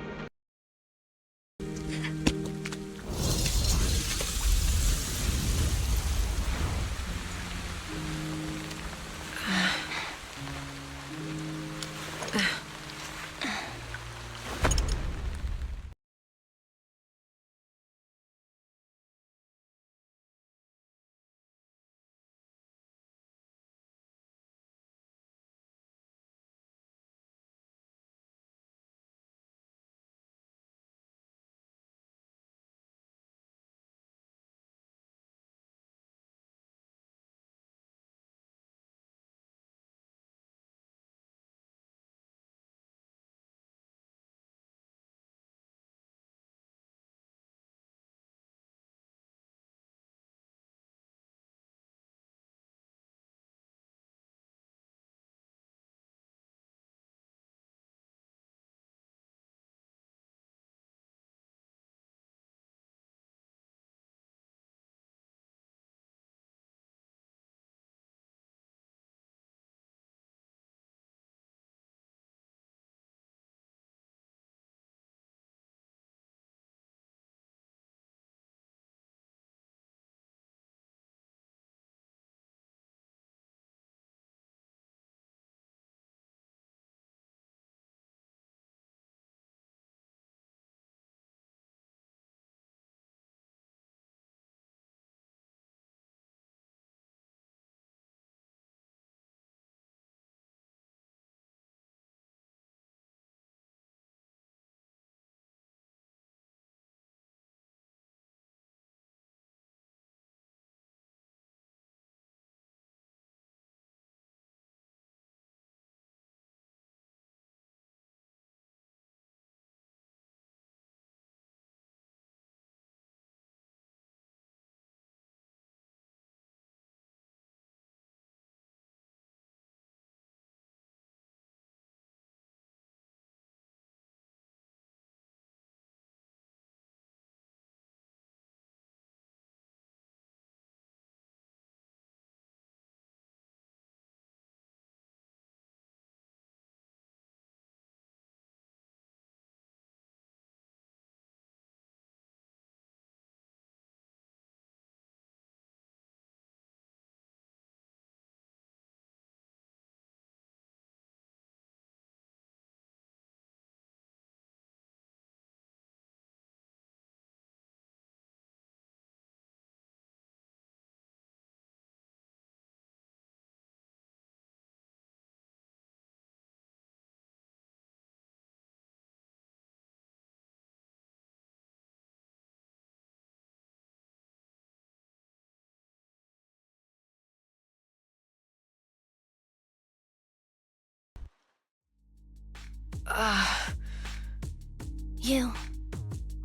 You...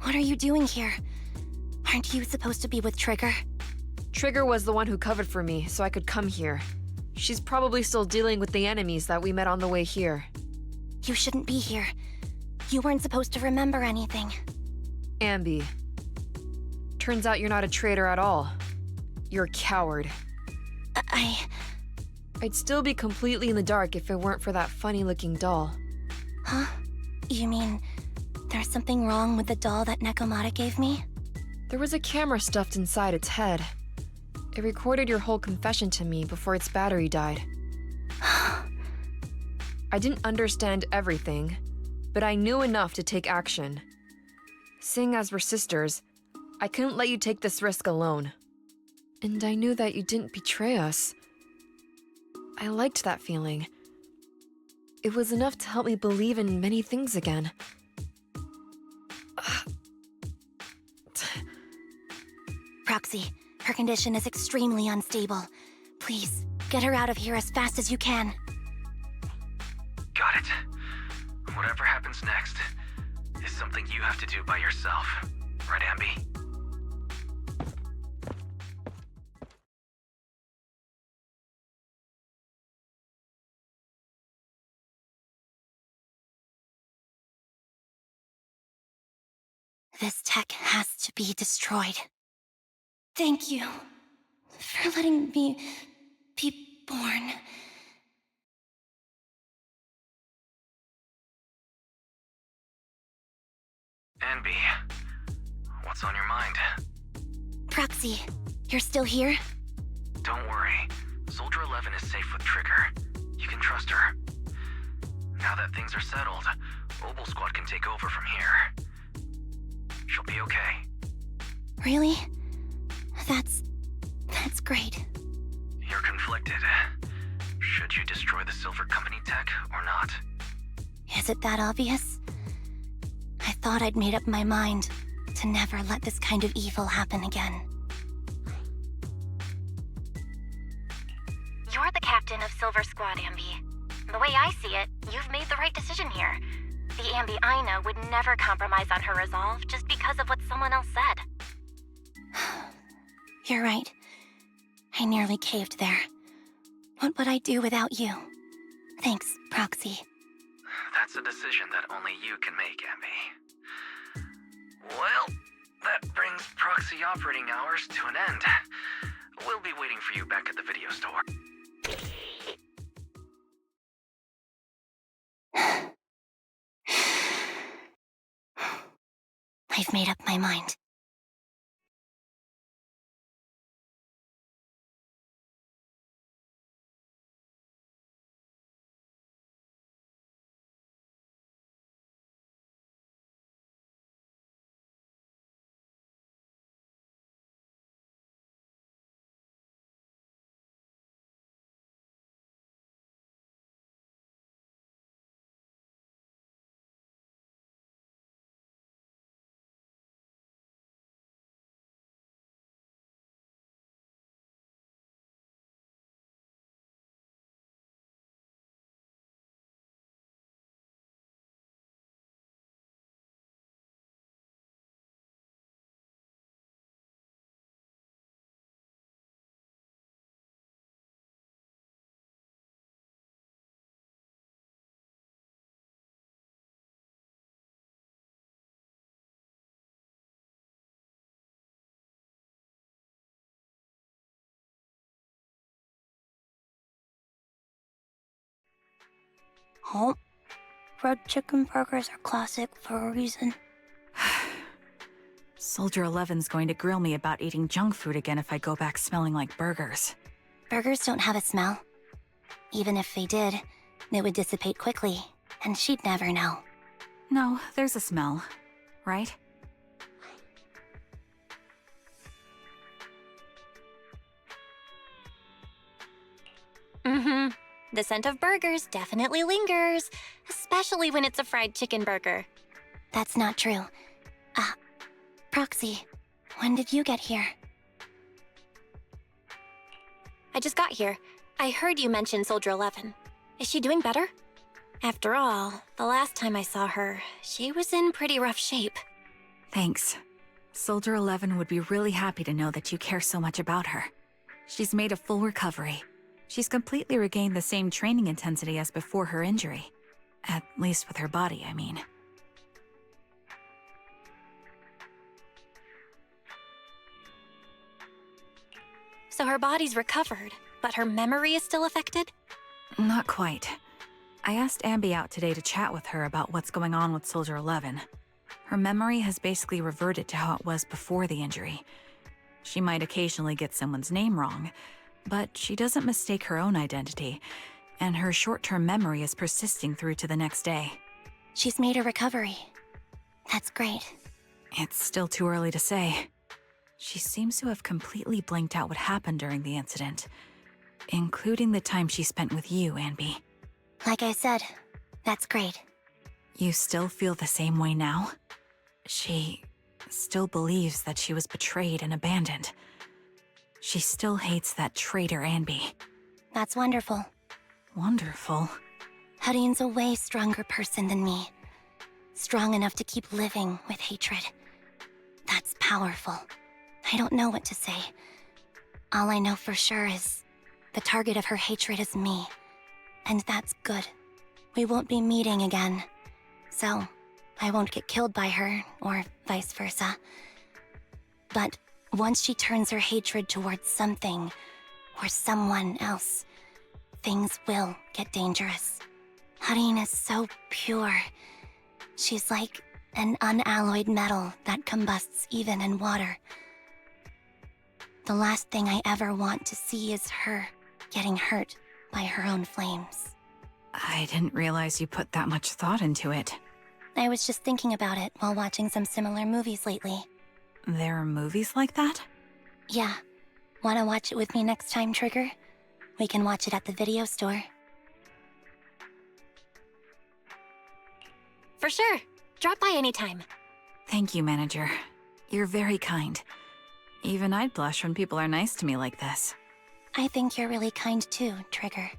What are you doing here? Aren't you supposed to be with Trigger? Trigger was the one who covered for me, so I could come here. She's probably still dealing with the enemies that we met on the way here. You shouldn't be here. You weren't supposed to remember anything. Ambi. Turns out you're not a traitor at all. You're a coward. I'd still be completely in the dark if it weren't for that funny-looking doll. Huh? You mean there's something wrong with the doll that Nekomata gave me? There was a camera stuffed inside its head. It recorded your whole confession to me before its battery died. I didn't understand everything, but I knew enough to take action. Seeing as we're sisters, I couldn't let you take this risk alone. And I knew that you didn't betray us. I liked that feeling. It was enough to help me believe in many things again. Proxy, her condition is extremely unstable. Please, get her out of here as fast as you can. Got it. Whatever happens next is something you have to do by yourself. Right, Ambi? This tech has to be destroyed. Thank you for letting me be born. Ambi, what's on your mind? Proxy, you're still here? Don't worry. Soldier 11 is safe with Trigger. You can trust her. Now that things are settled, Mobile Squad can take over from here. She'll be okay. Really? That's great. You're conflicted. Should you destroy the Silver Company tech or not? Is it that obvious? I thought I'd made up my mind to never let this kind of evil happen again. You're the captain of Silver Squad, Ambi. The way I see it, you've made the right decision here. The Ambi I know would never compromise on her resolve just because of what someone else said. You're right. I nearly caved there. What would I do without you? Thanks, Proxy. That's a decision that only you can make, Ambi. Well, that brings proxy operating hours to an end. We'll be waiting for you back at the video store. I've made up my mind. Oh, fried chicken burgers are classic for a reason. Soldier 11's going to grill me about eating junk food again if I go back smelling like burgers. Burgers don't have a smell. Even if they did, it would dissipate quickly, and she'd never know. No, there's a smell, right? Mm-hmm. The scent of burgers definitely lingers, especially when it's a fried chicken burger. That's not true. Proxy, when did you get here? I just got here. I heard you mention Soldier 11. Is she doing better? After all, the last time I saw her, she was in pretty rough shape. Thanks. Soldier 11 would be really happy to know that you care so much about her. She's made a full recovery. She's completely regained the same training intensity as before her injury. At least with her body, I mean. So her body's recovered, but her memory is still affected? Not quite. I asked Ambi out today to chat with her about what's going on with Soldier 11. Her memory has basically reverted to how it was before the injury. She might occasionally get someone's name wrong, but she doesn't mistake her own identity, and her short-term memory is persisting through to the next day. She's made a recovery. That's great. It's still too early to say. She seems to have completely blanked out what happened during the incident, including the time she spent with you, Ambi. Like I said, that's great. You still feel the same way now? She still believes that she was betrayed and abandoned. She still hates that traitor Ambi. That's wonderful. Wonderful. Hudion's a way stronger person than me. Strong enough to keep living with hatred. That's powerful. I don't know what to say. All I know for sure is the target of her hatred is me. And that's good. We won't be meeting again. So, I won't get killed by her, or vice versa. But once she turns her hatred towards something, or someone else, things will get dangerous. Hudien is so pure. She's like an unalloyed metal that combusts even in water. The last thing I ever want to see is her getting hurt by her own flames. I didn't realize you put that much thought into it. I was just thinking about it while watching some similar movies lately. There are movies like that? Yeah. Wanna watch it with me next time, Trigger? We can watch it at the video store. For sure. Drop by anytime. Thank you, Manager. You're very kind. Even I'd blush when people are nice to me like this. I think you're really kind too, Trigger.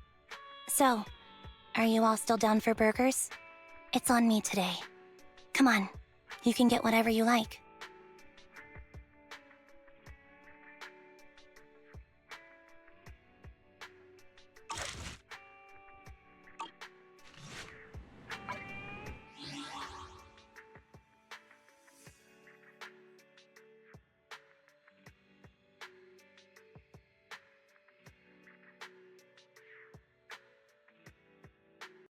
So, are you all still down for burgers? It's on me today. Come on, you can get whatever you like.